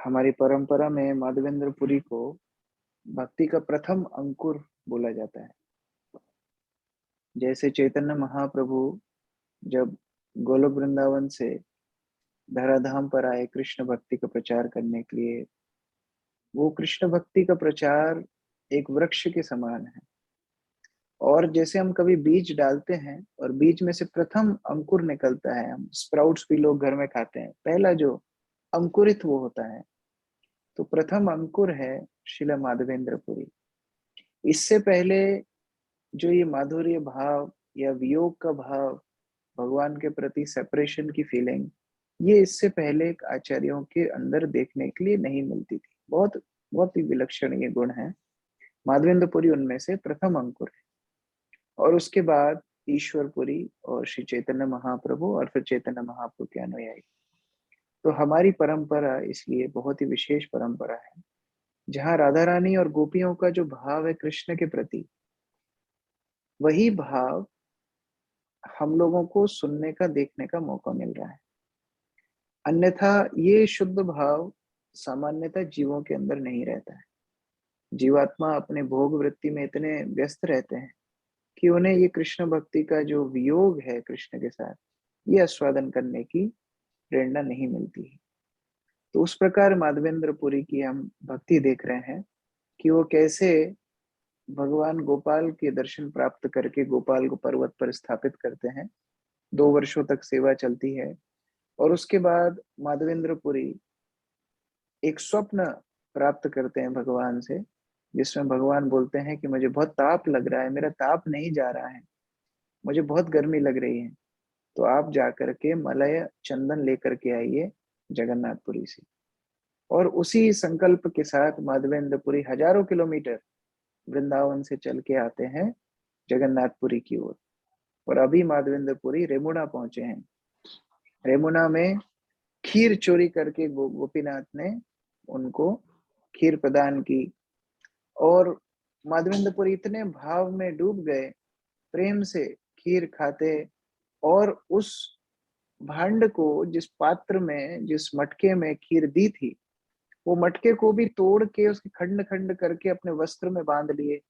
हमारी परंपरा में माधवेंद्रपुरी को भक्ति का प्रथम अंकुर बोला जाता है। जैसे चैतन्य महाप्रभु जब गोलोक वृंदावन से धराधाम पर आए कृष्ण भक्ति का प्रचार करने के लिए, वो कृष्ण भक्ति का प्रचार एक वृक्ष के समान है। और जैसे हम कभी बीज डालते हैं और बीज में से प्रथम अंकुर निकलता है, हम स्प्राउट्स भी लोग घर में खाते हैं, पहला जो अंकुरित वो होता है, तो प्रथम अंकुर है श्रील माधवेंद्रपुरी। इससे पहले जो ये माधुर्य भाव या वियोग का भाव, भगवान के प्रति सेपरेशन की फीलिंग, ये इससे पहले आचार्यों के अंदर देखने के लिए नहीं मिलती थी। बहुत बहुत ही विलक्षण ये गुण है। माधवेंद्रपुरी उनमें से प्रथम अंकुर है। और उसके बाद ईश्वरपुरी और श्री चैतन्य महाप्रभु और फिर चैतन्य महाप्रभु के अनुयायी। तो हमारी परंपरा इसलिए बहुत ही विशेष परंपरा है, जहाँ राधा रानी और गोपियों का जो भाव है कृष्ण के प्रति, वही भाव हम लोगों को सुनने का, देखने का मौका मिल रहा है। अन्यथा ये शुद्ध भाव सामान्यतः जीवों के अंदर नहीं रहता है। जीवात्मा अपने भोग वृत्ति में इतने व्यस्त रहते हैं कि उन्हें ये कृष्ण भक्ति का जो वियोग है कृष्ण के साथ, ये आस्वादन करने की प्रेरणा नहीं मिलती है। तो उस प्रकार माधवेंद्रपुरी की हम भक्ति देख रहे हैं कि वो कैसे भगवान गोपाल के दर्शन प्राप्त करके गोपाल को पर्वत पर स्थापित करते हैं। 2 वर्षों तक सेवा चलती है और उसके बाद माधवेंद्रपुरी एक स्वप्न प्राप्त करते हैं भगवान से, जिसमें भगवान बोलते हैं कि मुझे बहुत ताप लग रहा है, मेरा ताप नहीं जा रहा है, मुझे बहुत गर्मी लग रही है, तो आप जाकर के मलय चंदन लेकर के आइए जगन्नाथपुरी से। और उसी संकल्प के साथ माधवेंद्रपुरी हजारों किलोमीटर वृंदावन से चल के आते हैं जगन्नाथपुरी की ओर। और अभी माधवेंद्रपुरी रेमुणा पहुंचे हैं। रेमुणा में खीर चोरी करके गोपीनाथ ने उनको खीर प्रदान की। और माधवेंद्रपुरी इतने भाव में डूब गए, प्रेम से खीर खाते, और उस भांड को, जिस पात्र में, जिस मटके में खीर दी थी, वो मटके को भी तोड़ के उसके खंड खंड करके अपने वस्त्र में बांध लिए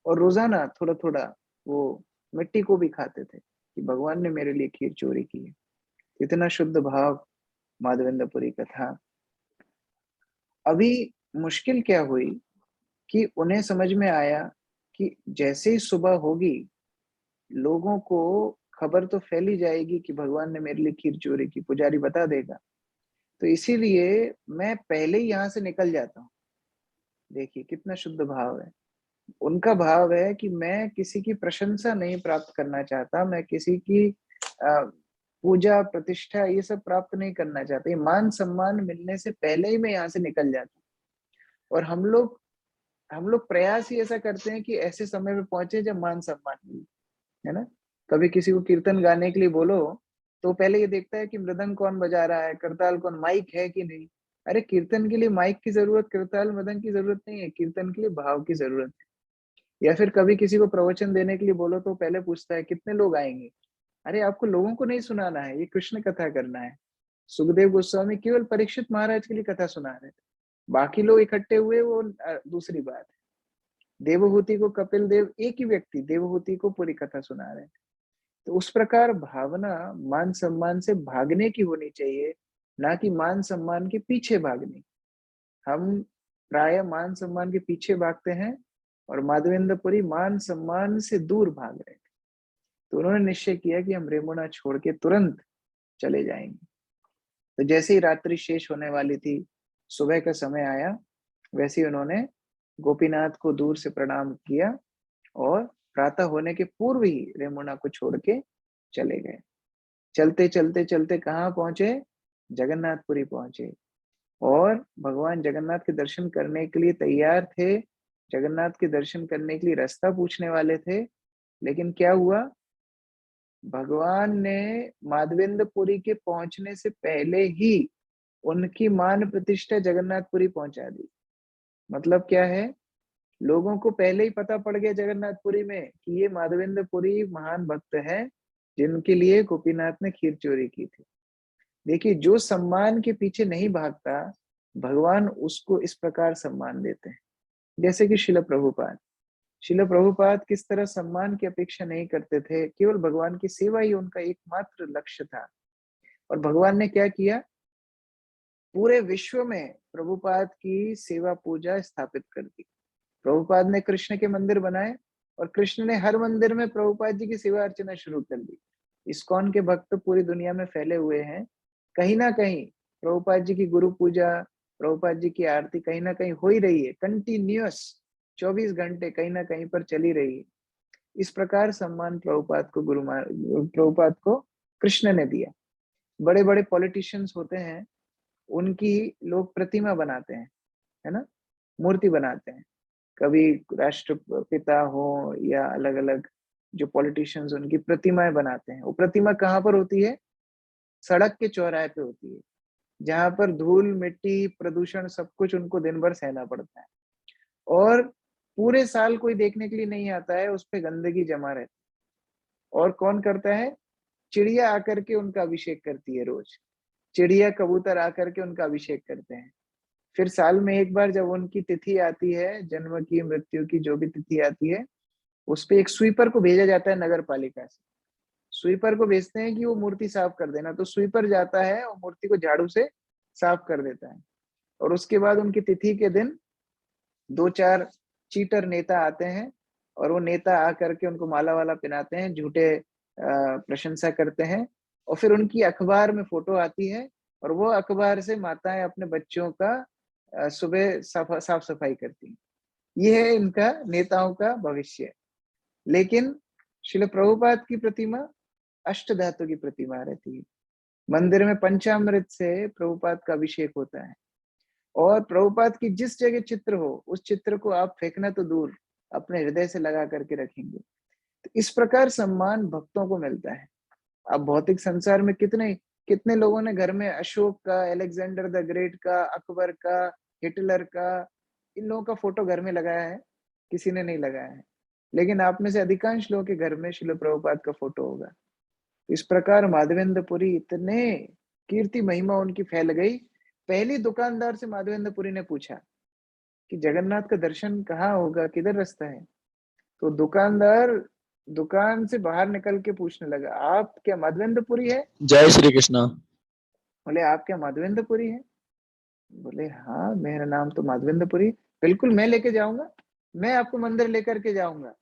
और रोजाना थोड़ा थोड़ा वो मिट्टी को भी खाते थे कि भगवान ने मेरे लिए खीर चोरी की है। इतना शुद्ध भाव माधवेंद्रपुरी का था। अभी मुश्किल क्या हुई कि उन्हें समझ में आया कि जैसे ही सुबह होगी, लोगों को खबर तो फैली जाएगी कि भगवान ने मेरे लिए खीर चोरी की, पुजारी बता देगा, तो इसीलिए मैं पहले ही यहाँ से निकल जाता हूँ। देखिए कितना शुद्ध भाव है। उनका भाव है कि मैं किसी की प्रशंसा नहीं प्राप्त करना चाहता, मैं किसी की पूजा प्रतिष्ठा ये सब प्राप्त नहीं करना चाहता, ये मान सम्मान मिलने से पहले ही मैं यहाँ से निकल जाता हूँ। और हम लोग प्रयास ही ऐसा करते हैं कि ऐसे समय में पहुंचे जब मान सम्मान मिले, है ना। कभी किसी को कीर्तन गाने के लिए बोलो तो पहले ये देखता है कि मृदंग कौन बजा रहा है, करताल कौन, माइक है कि नहीं। अरे कीर्तन के लिए माइक की जरूरत, करताल मृदंग की जरूरत नहीं है, कीर्तन के लिए भाव की जरूरत है। या फिर कभी किसी को प्रवचन देने के लिए बोलो तो पहले पूछता है कितने लोग आएंगे। अरे आपको लोगों को नहीं सुनाना है, ये कृष्ण कथा करना है। सुखदेव गोस्वामी केवल परीक्षित महाराज के लिए कथा सुना रहे थे, बाकी लोग इकट्ठे हुए वो दूसरी बात है। देवहूति को कपिल देव, एक ही व्यक्ति देवहूति को पूरी कथा सुना रहे थे। तो उस प्रकार भावना मान सम्मान से भागने की होनी चाहिए, ना कि मान सम्मान के पीछे भागने। हम प्राय मान सम्मान के पीछे भागते हैं और माधवेंद्रपुरी मान सम्मान से दूर भाग रहे थे। तो उन्होंने निश्चय किया कि हम रेमुणा छोड़ के तुरंत चले जाएंगे। तो जैसे ही रात्रि शेष होने वाली थी, सुबह का समय आया, वैसे ही उन्होंने गोपीनाथ को दूर से प्रणाम किया और प्रातः होने के पूर्व ही रेमुणा को छोड़ के चले गए। चलते चलते चलते कहाँ पहुंचे? जगन्नाथपुरी पहुंचे। और भगवान जगन्नाथ के दर्शन करने के लिए तैयार थे, जगन्नाथ के दर्शन करने के लिए रास्ता पूछने वाले थे। लेकिन क्या हुआ? भगवान ने माधवेंद्रपुरी के पहुंचने से पहले ही उनकी मान प्रतिष्ठा जगन्नाथपुरी पहुंचा दी। मतलब क्या है? लोगों को पहले ही पता पड़ गया जगन्नाथपुरी में कि ये माधवेंद्रपुरी महान भक्त है, जिनके लिए गोपीनाथ ने खीर चोरी की थी। देखिए, जो सम्मान के पीछे नहीं भागता, भगवान उसको इस प्रकार सम्मान देते हैं। जैसे कि शिल प्रभुपाद किस तरह सम्मान की अपेक्षा नहीं करते थे, केवल भगवान की सेवा ही उनका एकमात्र लक्ष्य था। और भगवान ने क्या किया, पूरे विश्व में प्रभुपाद की सेवा पूजा स्थापित कर दी। प्रभुपाद ने कृष्ण के मंदिर बनाए और कृष्ण ने हर मंदिर में प्रभुपाद जी की सेवा अर्चना शुरू कर दी। इस्कॉन के भक्त पूरी दुनिया में फैले हुए हैं। कहीं ना कहीं प्रभुपाद जी की गुरु पूजा, प्रभुपाद जी की आरती कहीं ना कहीं हो ही रही है, कंटिन्यूअस 24 घंटे कहीं ना कहीं पर चली रही है। इस प्रकार सम्मान प्रभुपाद को कृष्ण ने दिया। बड़े बड़े पॉलिटिशियंस होते हैं, उनकी लोग प्रतिमा बनाते हैं, है ना, मूर्ति बनाते हैं। कभी राष्ट्रपिता हो या अलग अलग जो पॉलिटिशियंस, उनकी प्रतिमाएं बनाते हैं। वो प्रतिमा कहाँ पर होती है, सड़क के चौराहे पे होती है, जहां पर धूल मिट्टी प्रदूषण सब कुछ उनको दिन भर सहना पड़ता है। और पूरे साल कोई देखने के लिए नहीं आता है, उस पे गंदगी जमा रहती है। और कौन करता है, चिड़िया आकर के उनका अभिषेक करती है रोज। चिड़िया कबूतर आकर के उनका अभिषेक करते हैं। फिर साल में एक बार जब उनकी तिथि आती है, जन्म की मृत्यु की जो भी तिथि आती है, उस पे एक स्वीपर को भेजा जाता है नगर पालिका से। स्वीपर को भेजते हैं कि वो मूर्ति साफ कर देना, तो स्वीपर जाता है और मूर्ति को झाड़ू से साफ कर देता है। और उसके बाद उनकी तिथि के दिन दो चार चीटर नेता आते हैं, और वो नेता आकर के उनको माला वाला पहनाते हैं, झूठे प्रशंसा करते हैं। और फिर उनकी अखबार में फोटो आती है, और वो अखबार से माताएं अपने बच्चों का सुबह साफ सफाई करती हैं। ये है इनका नेताओं का भविष्य। लेकिन शिल प्रभुपाद की प्रतिमा अष्ट धातु की प्रतिमा रहती है। मंदिर में पंचामृत से प्रभुपाद का अभिषेक होता है। और प्रभुपाद की जिस जगह चित्र हो, उस चित्र को आप फेंकना तो दूर, अपने हृदय से लगा करके रखेंगे। तो इस प्रकार सम्मान भक्तों को मिलता है। अब भौतिक संसार में कितने कितने लोगों ने घर में अशोक का, अलेक्जेंडर द ग्रेट का, अकबर का, हिटलर का, इन लोगों का फोटो घर में लगाया है? किसी ने नहीं लगाया है। लेकिन आप में से अधिकांश लोगों के घर में शिल प्रभुपाद का फोटो होगा। इस प्रकार माधवेंद्रपुरी इतने कीर्ति महिमा उनकी फैल गई। पहली दुकानदार से माधवेंद्रपुरी ने पूछा कि जगन्नाथ का दर्शन कहाँ होगा, किधर रास्ता है? तो दुकानदार दुकान से बाहर निकल के पूछने लगा, आप क्या माधवेंद्रपुरी है? जय श्री कृष्ण। बोले, आप क्या माधवेंद्रपुरी है? बोले, हाँ मेरा नाम तो माधवेंद्रपुरी। बिल्कुल, मैं लेके जाऊंगा, मैं आपको मंदिर लेकर के जाऊंगा।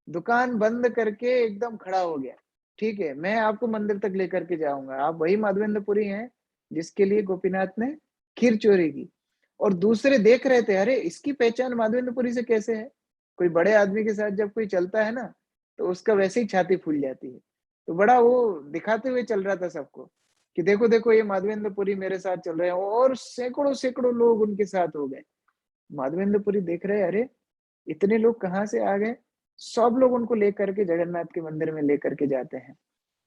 दुकान बंद करके एकदम खड़ा हो गया। ठीक है, मैं आपको मंदिर तक लेकर के जाऊंगा। आप वही माधवेंद्रपुरी हैं जिसके लिए गोपीनाथ ने खीर चोरी की। और दूसरे देख रहे थे, अरे इसकी पहचान माधवेंद्रपुरी से कैसे है? कोई बड़े आदमी के साथ जब कोई चलता है ना, तो उसका वैसे ही छाती फूल जाती है। तो बड़ा वो दिखाते हुए चल रहा था सबको कि देखो देखो, ये माधवेंद्रपुरी मेरे साथ चल रहे हैं। और सैकड़ों सैकड़ों लोग उनके साथ हो गए। माधवेंद्रपुरी देख रहे, अरे इतने लोग कहाँ से आ गए? सब लोग उनको लेकर के जगन्नाथ के मंदिर में लेकर के जाते हैं।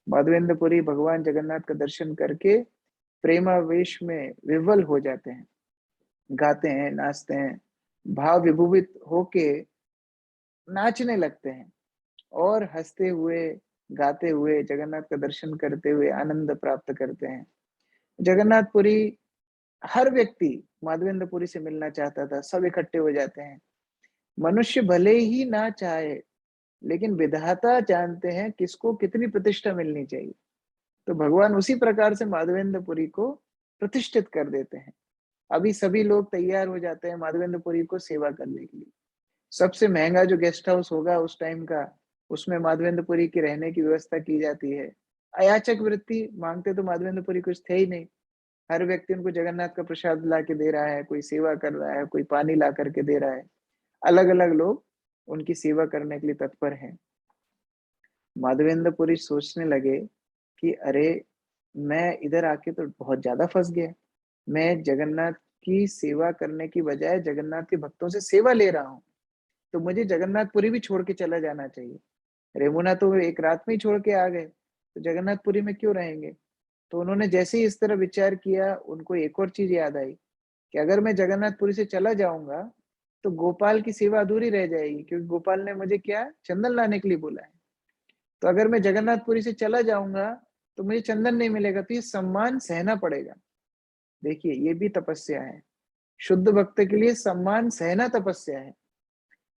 माधवेंद्रपुरी भगवान जगन्नाथ का दर्शन करके प्रेमावेश में विवल हो जाते हैं, गाते हैं, नाचते हैं, भाव विभूवित होके नाचने लगते हैं, और हंसते हुए गाते हुए जगन्नाथ का दर्शन करते हुए आनंद प्राप्त करते हैं। जगन्नाथपुरी, हर व्यक्ति माधवेंद्रपुरी से मिलना चाहता था, सब इकट्ठे हो जाते हैं। मनुष्य भले ही ना चाहे, लेकिन विधाता जानते हैं किसको कितनी प्रतिष्ठा मिलनी चाहिए। तो भगवान उसी प्रकार से माधवेंद्रपुरी को प्रतिष्ठित कर देते हैं। अभी सभी लोग तैयार हो जाते हैं माधवेंद्रपुरी को सेवा करने के लिए। सबसे महंगा जो गेस्ट हाउस होगा उस टाइम का, उसमें माधवेंद्रपुरी की रहने की व्यवस्था की जाती है। अयाचक वृत्ति मांगते तो माधवेंद्रपुरी कुछ थे ही नहीं। हर व्यक्ति उनको जगन्नाथ का प्रसाद ला के दे रहा है, कोई सेवा कर रहा है, कोई पानी ला करके दे रहा है। अलग अलग लोग उनकी सेवा करने के लिए तत्पर हैं। माधवेंद्रपुरी सोचने लगे कि अरे, मैं इधर आके तो बहुत ज्यादा फंस गया। मैं जगन्नाथ की सेवा करने की बजाय जगन्नाथ के भक्तों से सेवा ले रहा हूँ। तो मुझे जगन्नाथपुरी भी छोड़ के चला जाना चाहिए। रेमुना तो एक रात में ही छोड़ के आ गए, तो जगन्नाथपुरी में क्यों रहेंगे? तो उन्होंने जैसे ही इस तरह विचार किया, उनको एक और चीज याद आई कि अगर मैं जगन्नाथपुरी से चला जाऊंगा तो गोपाल की सेवा अधूरी रह जाएगी, क्योंकि गोपाल ने मुझे क्या, चंदन लाने के लिए बोला है। तो अगर मैं जगन्नाथपुरी से चला जाऊंगा तो मुझे चंदन नहीं मिलेगा, तो ये सम्मान सहना पड़ेगा। देखिए, ये भी तपस्या है। शुद्ध भक्त के लिए सम्मान सहना तपस्या है।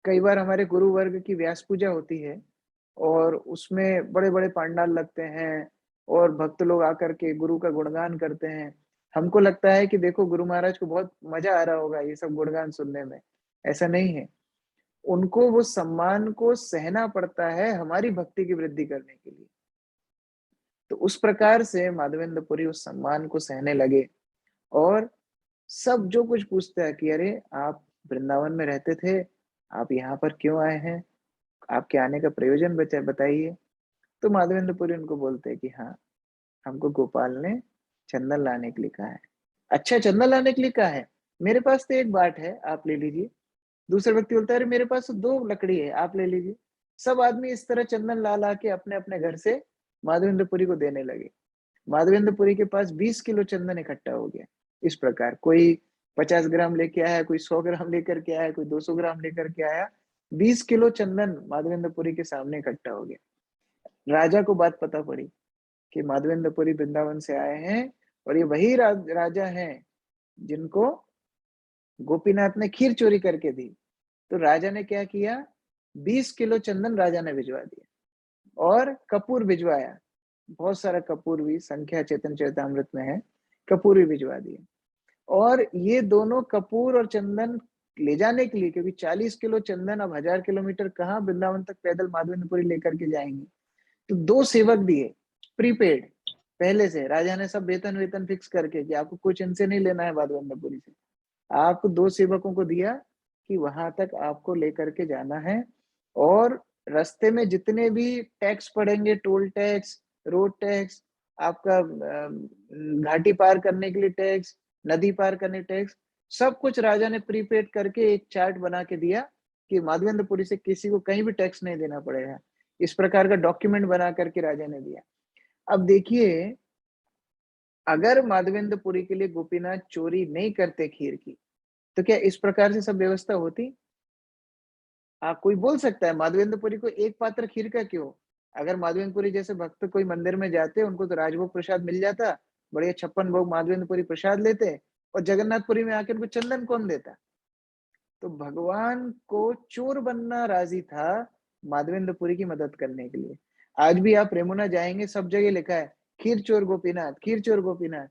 कई बार हमारे गुरु वर्ग की व्यास पूजा होती है और उसमें बड़े बड़े पंडाल लगते हैं और भक्त लोग आकर के गुरु का गुणगान करते हैं। हमको लगता है कि देखो गुरु महाराज को बहुत मजा आ रहा होगा ये सब गुणगान सुनने में। ऐसा नहीं है। उनको वो सम्मान को सहना पड़ता है हमारी भक्ति की वृद्धि करने के लिए। तो उस प्रकार से माधवेंद्र पुरी उस सम्मान को सहने लगे और सब जो कुछ पूछता है कि अरे आप वृंदावन में रहते थे, आप यहाँ पर क्यों आए हैं, आपके आने का प्रयोजन बताइए। तो माधवेंद्र पुरी उनको बोलते हैं कि हाँ, हमको गोपाल ने चंदन लाने के लिए कहा है। अच्छा, चंदन लाने के लिए कहा है, मेरे पास तो एक बाट है, आप ले लीजिए। दूसरा व्यक्ति बोलता है अरे मेरे पास तो 2 लकड़ी है, आप ले लीजिए। सब आदमी इस तरह चंदन ला ला के अपने अपने घर से माधवेंद्र पुरी को देने लगे। माधवेंद्र पुरी के पास 20 किलो चंदन इकट्ठा हो गया। इस प्रकार कोई 50 ग्राम लेके आया, कोई 100 ग्राम लेकर के आया, कोई 200 ग्राम लेकर के आया। 20 किलो चंदन माधवेंद्र पुरी के सामने इकट्ठा हो गया। राजा को बात पता पड़ी कि माधवेंद्र पुरी वृंदावन से आए हैं और ये वही राजा हैं जिनको गोपीनाथ ने खीर चोरी करके दी। तो राजा ने क्या किया, 20 किलो चंदन राजा ने भिजवा दिया और कपूर भिजवाया। बहुत सारा कपूर भी, संख्या चेतन चरितामृत में है, कपूर भी भिजवा दिए। और ये दोनों कपूर और चंदन ले जाने के लिए, क्योंकि 40 किलो चंदन अब 1000 किलोमीटर कहाँ वृंदावन तक पैदल माधवेंद्रपुरी लेकर के जाएंगे, तो 2 सेवक दिए प्रीपेड। पहले से राजा ने सब वेतन वेतन फिक्स करके कि आपको कुछ इनसे नहीं लेना है माधवेंद्रपुरी से, आपको 2 सेवकों को दिया कि वहां तक आपको लेकर के जाना है। और रास्ते में जितने भी टैक्स पड़ेंगे, टोल टैक्स, रोड टैक्स, आपका घाटी पार करने के लिए टैक्स, नदी पार करने टैक्स, सब कुछ राजा ने प्रीपेड करके एक चार्ट बना के दिया कि माधवेंद्रपुरी से किसी को कहीं भी टैक्स नहीं देना पड़ेगा। इस प्रकार का डॉक्यूमेंट बना करके राजा ने दिया। अब देखिए, अगर माधवेंद्रपुरी के लिए गोपीनाथ चोरी नहीं करते खीर की, तो क्या इस प्रकार से सब व्यवस्था होती? कोई बोल सकता है माधवेंद्रपुरी को एक पात्र खीर का क्यों? अगर माधवेंद्रपुरी जैसे भक्त कोई मंदिर में जाते, उनको तो राजभोग प्रसाद मिल जाता, बढ़िया 56 भोग माधवेंद्रपुरी प्रसाद लेते, और जगन्नाथपुरी में आके उनको चंदन कौन देता? तो भगवान को चोर बनना राजी था माधवेंद्रपुरी की मदद करने के लिए। आज भी आप रेमुना जाएंगे, सब जगह लिखा है खीर चोर गोपीनाथ, खीर चोर गोपीनाथ।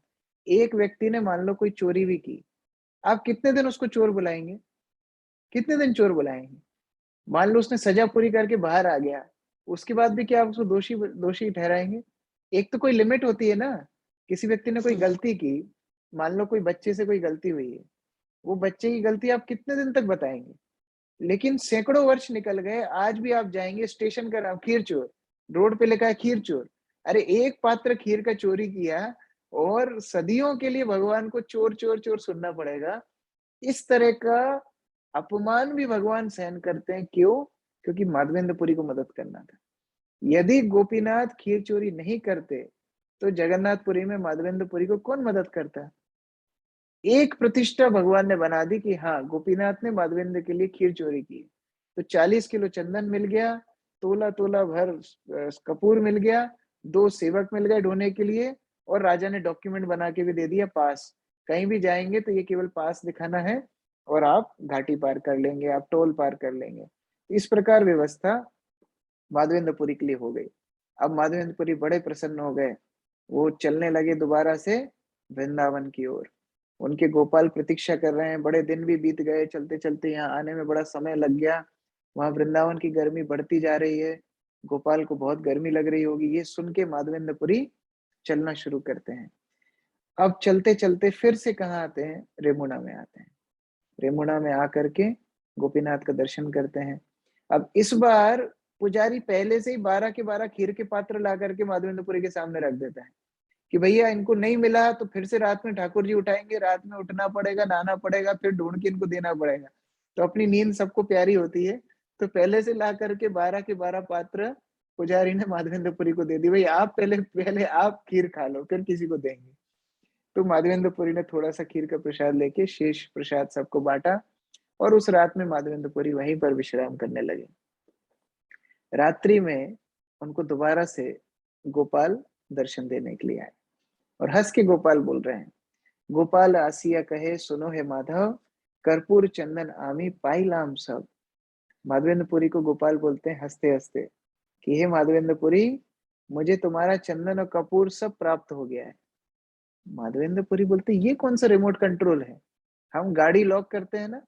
एक व्यक्ति ने मान लो कोई चोरी भी की, आप कितने दिन उसको चोर बुलाएंगे? कितने दिन चोर बुलाएंगे? मान लो उसने सजा पूरी करके बाहर आ गया, उसके बाद भी क्या आप उसको दोषी दोषी ठहराएंगे? एक तो कोई लिमिट होती है ना। किसी व्यक्ति ने कोई गलती की, मान लो कोई बच्चे से कोई गलती हुई है, वो बच्चे की गलती आप कितने दिन तक बताएंगे? लेकिन सैकड़ों वर्ष निकल गए, आज भी आप जाएंगे, स्टेशन का नाम खीर चोर, रोड पे लिखा है खीर चोर। अरे एक पात्र खीर का चोरी किया और सदियों के लिए भगवान को चोर चोर चोर सुनना पड़ेगा। इस तरह का अपमान भी भगवान सहन करते हैं, क्यों? क्योंकि माधवेंद्रपुरी को मदद करना था। यदि गोपीनाथ खीर चोरी नहीं करते, तो जगन्नाथपुरी में माधवेंद्रपुरी को कौन मदद करता? एक प्रतिष्ठा भगवान ने बना दी कि हाँ, गोपीनाथ ने माधवेंद्र के लिए खीर चोरी की। तो 40 किलो चंदन मिल गया, तोला तोला भर कपूर मिल गया, 2 सेवक मिल गए ढोने के लिए, और राजा ने डॉक्यूमेंट बना के भी दे दिया पास। कहीं भी जाएंगे तो ये केवल पास दिखाना है और आप घाटी पार कर लेंगे, आप टोल पार कर लेंगे। इस प्रकार व्यवस्था माधवेंद्रपुरी के लिए हो गई। अब माधवेंद्रपुरी बड़े प्रसन्न हो गए, वो चलने लगे दोबारा से वृंदावन की ओर। उनके गोपाल प्रतीक्षा कर रहे हैं, बड़े दिन भी बीत गए, चलते चलते यहाँ आने में बड़ा समय लग गया। वहां वृंदावन की गर्मी बढ़ती जा रही है, गोपाल को बहुत गर्मी लग रही होगी। ये सुन के माधवेंद्रपुरी चलना शुरू करते हैं। अब चलते चलते फिर से कहाँ आते हैं? रेमुना में आते हैं। रेमुना में आकर के गोपीनाथ का दर्शन करते हैं। अब इस बार पुजारी पहले से ही 12 के 12 खीर के पात्र ला करके माधवेंद्रपुरी के सामने रख देता है कि भैया इनको नहीं मिला तो फिर से रात में ठाकुर जी उठाएंगे, रात में उठना पड़ेगा, नहाना पड़ेगा, फिर ढूंढ के इनको देना पड़ेगा। तो अपनी नींद सबको प्यारी होती है, तो पहले से ला करके 12 के 12 पात्र पुजारी ने माधवेंद्रपुरी को दे दी, भाई आप पहले पहले आप खीर खा लो, फिर किसी को देंगे। तो माधवेंद्रपुरी ने थोड़ा सा खीर का प्रसाद लेके शेष प्रसाद सबको बांटा, और उस रात में माधवेंद्रपुरी वहीं पर विश्राम करने लगे। रात्रि में उनको दोबारा से गोपाल दर्शन देने के लिए आए, और हंस के गोपाल बोल रहे हैं गोपाल आसिया कहे सुनो हे माधव, कर्पूर चंदन आमी पाइलाम सब। माधवेंद्रपुरी को गोपाल बोलते हैं हंसते हंसते कि हे माधवेंद्रपुरी, मुझे तुम्हारा चंदन और कपूर सब प्राप्त हो गया है। माधवेंद्रपुरी बोलते ये कौन सा रिमोट कंट्रोल है? हम गाड़ी लॉक करते हैं ना,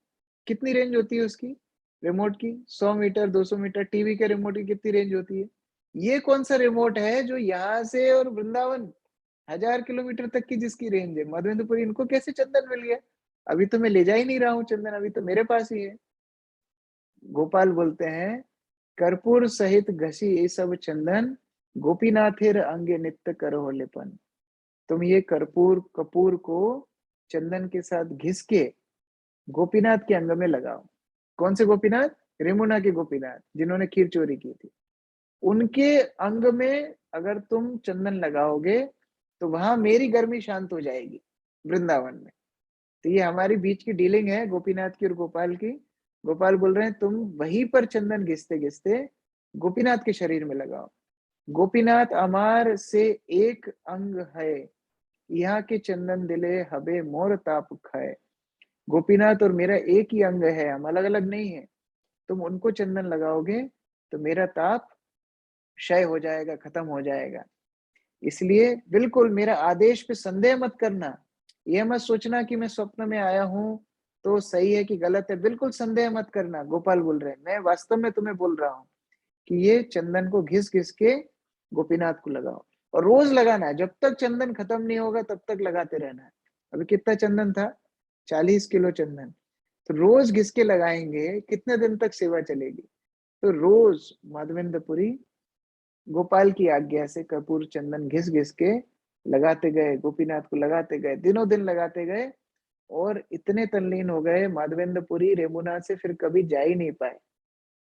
कितनी रेंज होती है उसकी रिमोट की? 100 मीटर, 200 मीटर। टीवी के रिमोट की कितनी रेंज होती है? ये कौन सा रिमोट है जो यहाँ से और वृंदावन 1000 किलोमीटर तक की जिसकी रेंज है? माधवेंद्रपुरी, इनको कैसे चंदन मिल गया? अभी तो मैं ले जा ही नहीं रहा हूँ चंदन, अभी तो मेरे पास ही है। गोपाल बोलते हैं कर्पूर सहित घसी ये सब चंदन, गोपीनाथेर अंगे नित्य करो लेपन। तुम ये कर्पूर कपूर को चंदन के साथ घिस के गोपीनाथ के अंग में लगाओ। कौन से गोपीनाथ? रेमुना के गोपीनाथ जिन्होंने खीर चोरी की थी, उनके अंग में अगर तुम चंदन लगाओगे तो वहां मेरी गर्मी शांत हो जाएगी वृंदावन में। तो ये हमारी बीच की डीलिंग है गोपीनाथ की और गोपाल की। गोपाल बोल रहे हैं तुम वहीं पर चंदन घिसते घिसते गोपीनाथ के शरीर में लगाओ। गोपीनाथ अमार से एक अंग है, यहाँ के चंदन दिले हबे मोर ताप खाए। गोपीनाथ और मेरा एक ही अंग है, हम अलग अलग नहीं है। तुम उनको चंदन लगाओगे तो मेरा ताप क्षय हो जाएगा, खत्म हो जाएगा। इसलिए बिल्कुल मेरा आदेश पे संदेह मत करना। यह मत सोचना कि मैं स्वप्न में आया हूं तो सही है कि गलत है, बिल्कुल संदेह मत करना। गोपाल बोल रहे हैं मैं वास्तव में तुम्हें बोल रहा हूँ कि ये चंदन को घिस घिस के गोपीनाथ को लगाओ, और रोज लगाना है। जब तक चंदन खत्म नहीं होगा तब तक लगाते रहना है। अभी कितना चंदन था? 40 किलो चंदन। तो रोज घिस के लगाएंगे, कितने दिन तक सेवा चलेगी? तो रोज माधवेंद्रपुरी गोपाल की आज्ञा से कपूर चंदन घिस घिस के लगाते गए, गोपीनाथ को लगाते गए, दिनों दिन लगाते गए। और इतने तल्लीन हो गए माधवेंद्रपुरी रेमुना से फिर कभी जा ही नहीं पाए।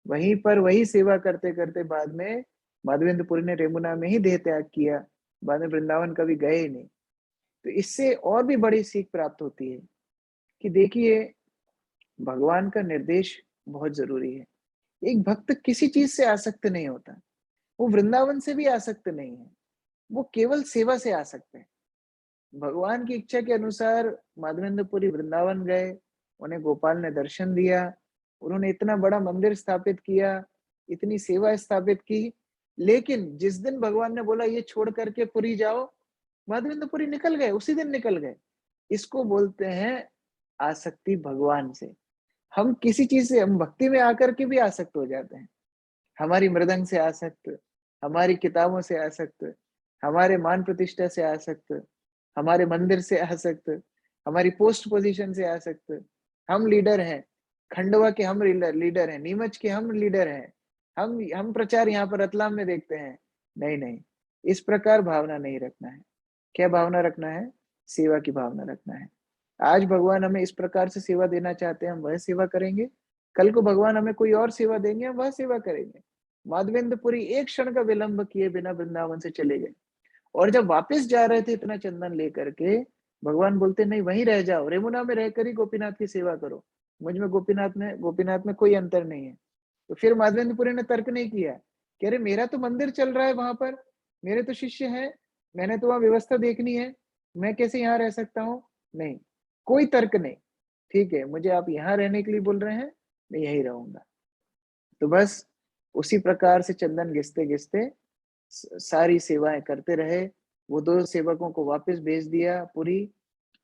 वहीं पर वही सेवा करते करते बाद में माधवेंद्रपुरी ने रेमुना में ही देह त्याग किया, बाद में वृंदावन कभी गए ही नहीं। तो इससे और भी बड़ी सीख प्राप्त होती है कि देखिए भगवान का निर्देश बहुत जरूरी है। एक भक्त किसी चीज से आसक्त नहीं होता, वो वृंदावन से भी आसक्त नहीं है, वो केवल सेवा से आसक्त है। भगवान की इच्छा के अनुसार माधवेंद्रपुरी वृंदावन गए, उन्हें गोपाल ने दर्शन दिया, उन्होंने इतना बड़ा मंदिर स्थापित किया, इतनी सेवा स्थापित की। लेकिन जिस दिन भगवान ने बोला ये छोड़ करके पुरी जाओ, माधवेंद्रपुरी निकल गए, उसी दिन निकल गए। इसको बोलते हैं आसक्ति भगवान से। हम किसी चीज से, हम भक्ति में आकर के भी आसक्त हो जाते हैं। हमारी मृदंग से आसक्त, हमारी किताबों से आसक्त, हमारे मान प्रतिष्ठा से आसक्त, हमारे मंदिर से आसक्त, हमारी पोस्ट पोजीशन से आसक्त। हम लीडर हैं, खंडवा के हम लीडर हैं, नीमच के हम लीडर हैं, हम प्रचार यहाँ पर रतलाम में देखते हैं। नहीं नहीं, इस प्रकार भावना नहीं रखना है। क्या भावना रखना है? सेवा की भावना रखना है। आज भगवान हमें इस प्रकार से सेवा देना चाहते हैं, हम वह सेवा करेंगे। कल को भगवान हमें कोई और सेवा देंगे, हम वह सेवा करेंगे। माधवेंद्रपुरी एक क्षण का विलंब किए बिना वृंदावन से चले गए, और जब वापस जा रहे थे इतना चंदन लेकर के, भगवान बोलते नहीं वहीं रह जाओ, रेमुना में रहकर ही गोपीनाथ की सेवा करो, मुझ में गोपीनाथ में कोई अंतर नहीं है। तो फिर माधवेंद्रपुरी ने तर्क नहीं किया कि अरे मेरा तो मंदिर चल रहा है वहां पर, मेरे तो शिष्य हैं, मैंने तो वहां व्यवस्था देखनी है, मैं कैसे यहाँ रह सकता हूँ? नहीं, कोई तर्क नहीं। ठीक है, मुझे आप यहाँ रहने के लिए बोल रहे हैं, मैं यही रहूंगा। तो बस उसी प्रकार से चंदन घिसते घिसते सारी सेवाएं करते रहे। वो दो सेवकों को वापस भेज दिया पुरी,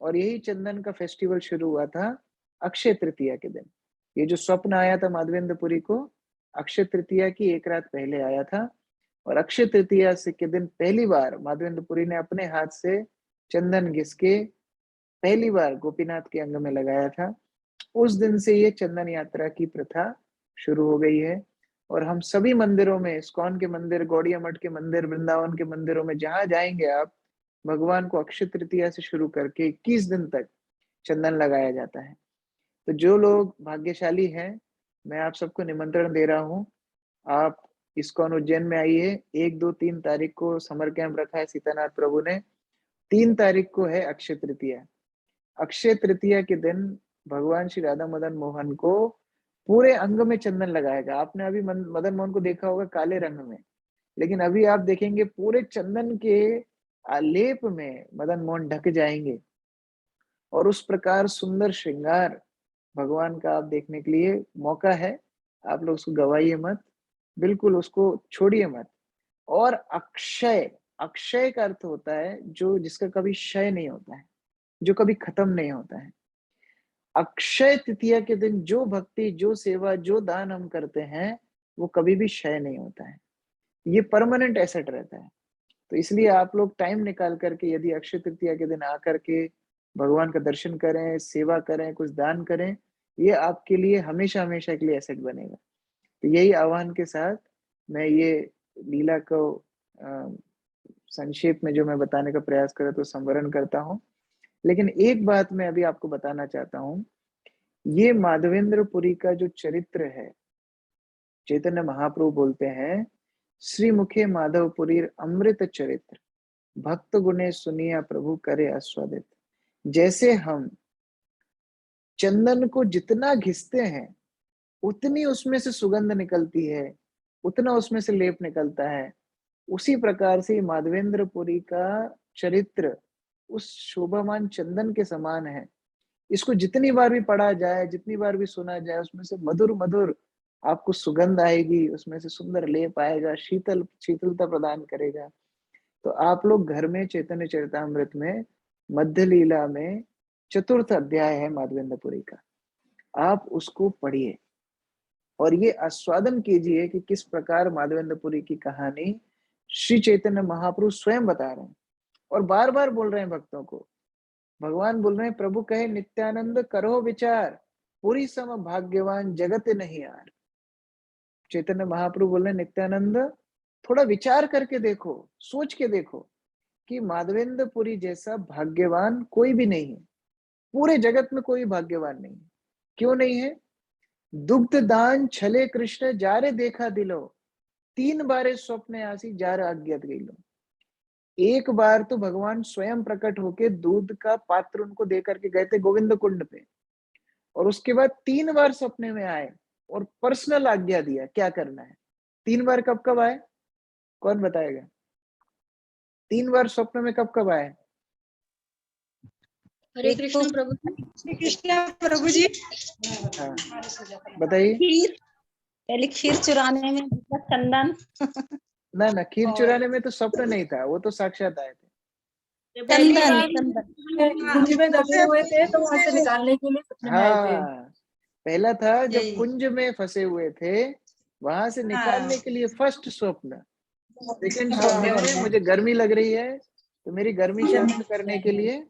और यही चंदन का फेस्टिवल शुरू हुआ था अक्षय तृतीया के दिन। ये जो स्वप्न आया था माधवेंद्रपुरी को, अक्षय तृतीया की एक रात पहले आया था। और अक्षय तृतीया से के दिन पहली बार माधवेंद्रपुरी ने अपने हाथ से चंदन घिस के पहली बार गोपीनाथ के अंग में लगाया था। उस दिन से ये चंदन यात्रा की प्रथा शुरू हो गई है। और हम सभी मंदिरों में, इस्कॉन के मंदिर, गौड़िया मठ के मंदिर, वृंदावन के मंदिरों में जहां जाएंगे आप, भगवान को अक्षय तृतीया से शुरू करके 21 दिन तक चंदन लगाया जाता है। तो जो लोग भाग्यशाली हैं, मैं आप सबको निमंत्रण दे रहा हूँ, आप इस्कॉन उज्जैन में आइए। 1, 2, 3 तारीख को समर कैंप रखा है सीतानाथ प्रभु ने। 3 तारीख को है अक्षय तृतीया। अक्षय तृतीया के दिन भगवान श्री राधा मदन मोहन को पूरे अंग में चंदन लगाएगा। आपने अभी मदन मोहन को देखा होगा काले रंग में, लेकिन अभी आप देखेंगे पूरे चंदन के लेप में मदन मोहन ढक जाएंगे। और उस प्रकार सुंदर श्रृंगार भगवान का आप देखने के लिए मौका है। आप लोग उसको गवाइए मत, बिल्कुल उसको छोड़िए मत। और अक्षय, अक्षय का अर्थ होता है जो जिसका कभी क्षय नहीं होता है, जो कभी खत्म नहीं होता है। अक्षय तृतीया के दिन जो भक्ति, जो सेवा, जो दान हम करते हैं, वो कभी भी क्षय नहीं होता है। ये परमानेंट एसेट रहता है। तो इसलिए आप लोग टाइम निकाल करके यदि अक्षय तृतीया के दिन आकर के भगवान का दर्शन करें, सेवा करें, कुछ दान करें, ये आपके लिए हमेशा हमेशा के लिए एसेट बनेगा। तो यही आह्वान के साथ मैं ये लीला को संक्षेप में जो मैं बताने का प्रयास कर रहा तो संवरण करता हूँ। लेकिन एक बात मैं अभी आपको बताना चाहता हूँ, ये माधवेंद्रपुरी का जो चरित्र है, चैतन्य महाप्रभु बोलते हैं, श्री मुखे माधवपुरी अमृत चरित्र, भक्त गुणे सुनिया प्रभु करे आस्वादित। जैसे हम चंदन को जितना घिसते हैं उतनी उसमें से सुगंध निकलती है, उतना उसमें से लेप निकलता है, उसी प्रकार से माधवेंद्रपुरी का चरित्र उस शोभामान चंदन के समान है। इसको जितनी बार भी पढ़ा जाए, जितनी बार भी सुना जाए, उसमें से मधुर मधुर आपको सुगंध आएगी, उसमें से सुंदर लेप आएगा, शीतलता प्रदान करेगा। तो आप लोग घर में चैतन्य चरितामृत में मध्य लीला में चतुर्थ अध्याय है माधवेंद्रपुरी का, आप उसको पढ़िए और ये आस्वादन कीजिए कि किस प्रकार माधवेंद्रपुरी की कहानी श्री चैतन्य महाप्रभु स्वयं बता रहे हैं और बार बार बोल रहे हैं भक्तों को। भगवान बोल रहे हैं, प्रभु कहे नित्यानंद करो विचार, पूरी सम भाग्यवान जगत नहीं यार। चैतन्य महाप्रभु बोल रहे हैं, नित्यानंद थोड़ा विचार करके देखो, सोच के देखो कि माधवेंद्रपुरी जैसा भाग्यवान कोई भी नहीं है, पूरे जगत में कोई भाग्यवान नहीं है। क्यों नहीं है? दुग्ध दान छले कृष्ण जारे देखा दिलो, 3 बारे स्वप्न आसी जार अज्ञात गईलो। एक बार तो भगवान स्वयं प्रकट होके दूध का पात्र उनको दे करके गए थे गोविंद कुंड पे, और उसके बाद 3 बार सपने में आए और पर्सनल आज्ञा दिया क्या करना है। 3 बार कब कब आए, कौन बताएगा? 3 बार स्वप्न में कब कब आए? हरे कृष्ण प्रभु जी। कृष्ण प्रभु जी। हाँ बताइए। खीर, पहले खीर चुराने में चंदन। ना ना, खीर चुराने में तो स्वप्न नहीं था, वो तो साक्षात आए थे। चंदन कुंज में दबे हुए थे तो वहां से निकालने के लिए सपने में आए थे। हाँ, पहला था जब कुंज में फंसे हुए थे, वहां से निकालने के लिए फर्स्ट स्वप्न। सेकंड स्वप्न में मुझे गर्मी लग रही है तो मेरी गर्मी शांत करने के लिए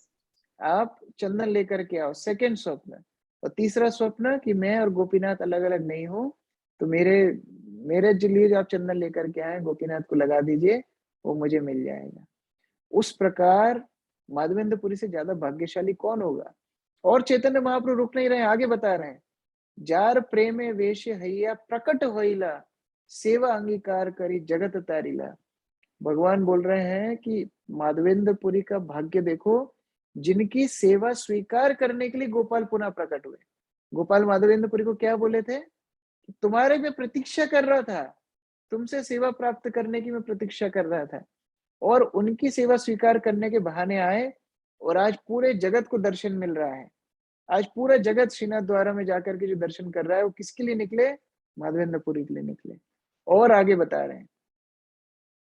आप चंदन लेकर के आओ, सेकंड स्वप्न। और तीसरा स्वप्न कि मैं और गोपीनाथ अलग अलग नहीं हो, तो मेरे मेरे लिए जो आप चंदन लेकर के आए गोपीनाथ को लगा दीजिए, वो मुझे मिल जाएगा। उस प्रकार माधवेंद्रपुरी से ज्यादा भाग्यशाली कौन होगा। और चैतन्य महाप्रभु रुक नहीं रहे, आगे बता रहे हैं, जार प्रेमे वेश हैया प्रकट होइला, सेवा अंगीकार करी जगत तारीला। भगवान बोल रहे हैं कि माधवेंद्रपुरी का भाग्य देखो, जिनकी सेवा स्वीकार करने के लिए गोपाल पुनः प्रकट हुए। गोपाल माधवेंद्रपुरी को क्या बोले थे? तुम्हारे मैं प्रतीक्षा कर रहा था, तुमसे सेवा प्राप्त करने की मैं प्रतीक्षा कर रहा था, और उनकी सेवा स्वीकार करने के बहाने आए और आज पूरे जगत को दर्शन मिल रहा है। आज पूरा जगत श्रीनाथ द्वारा में जाकर के जो दर्शन कर रहा है वो किसके लिए निकले? माधवेंद्रपुरी के लिए निकले। और आगे बता रहे हैं,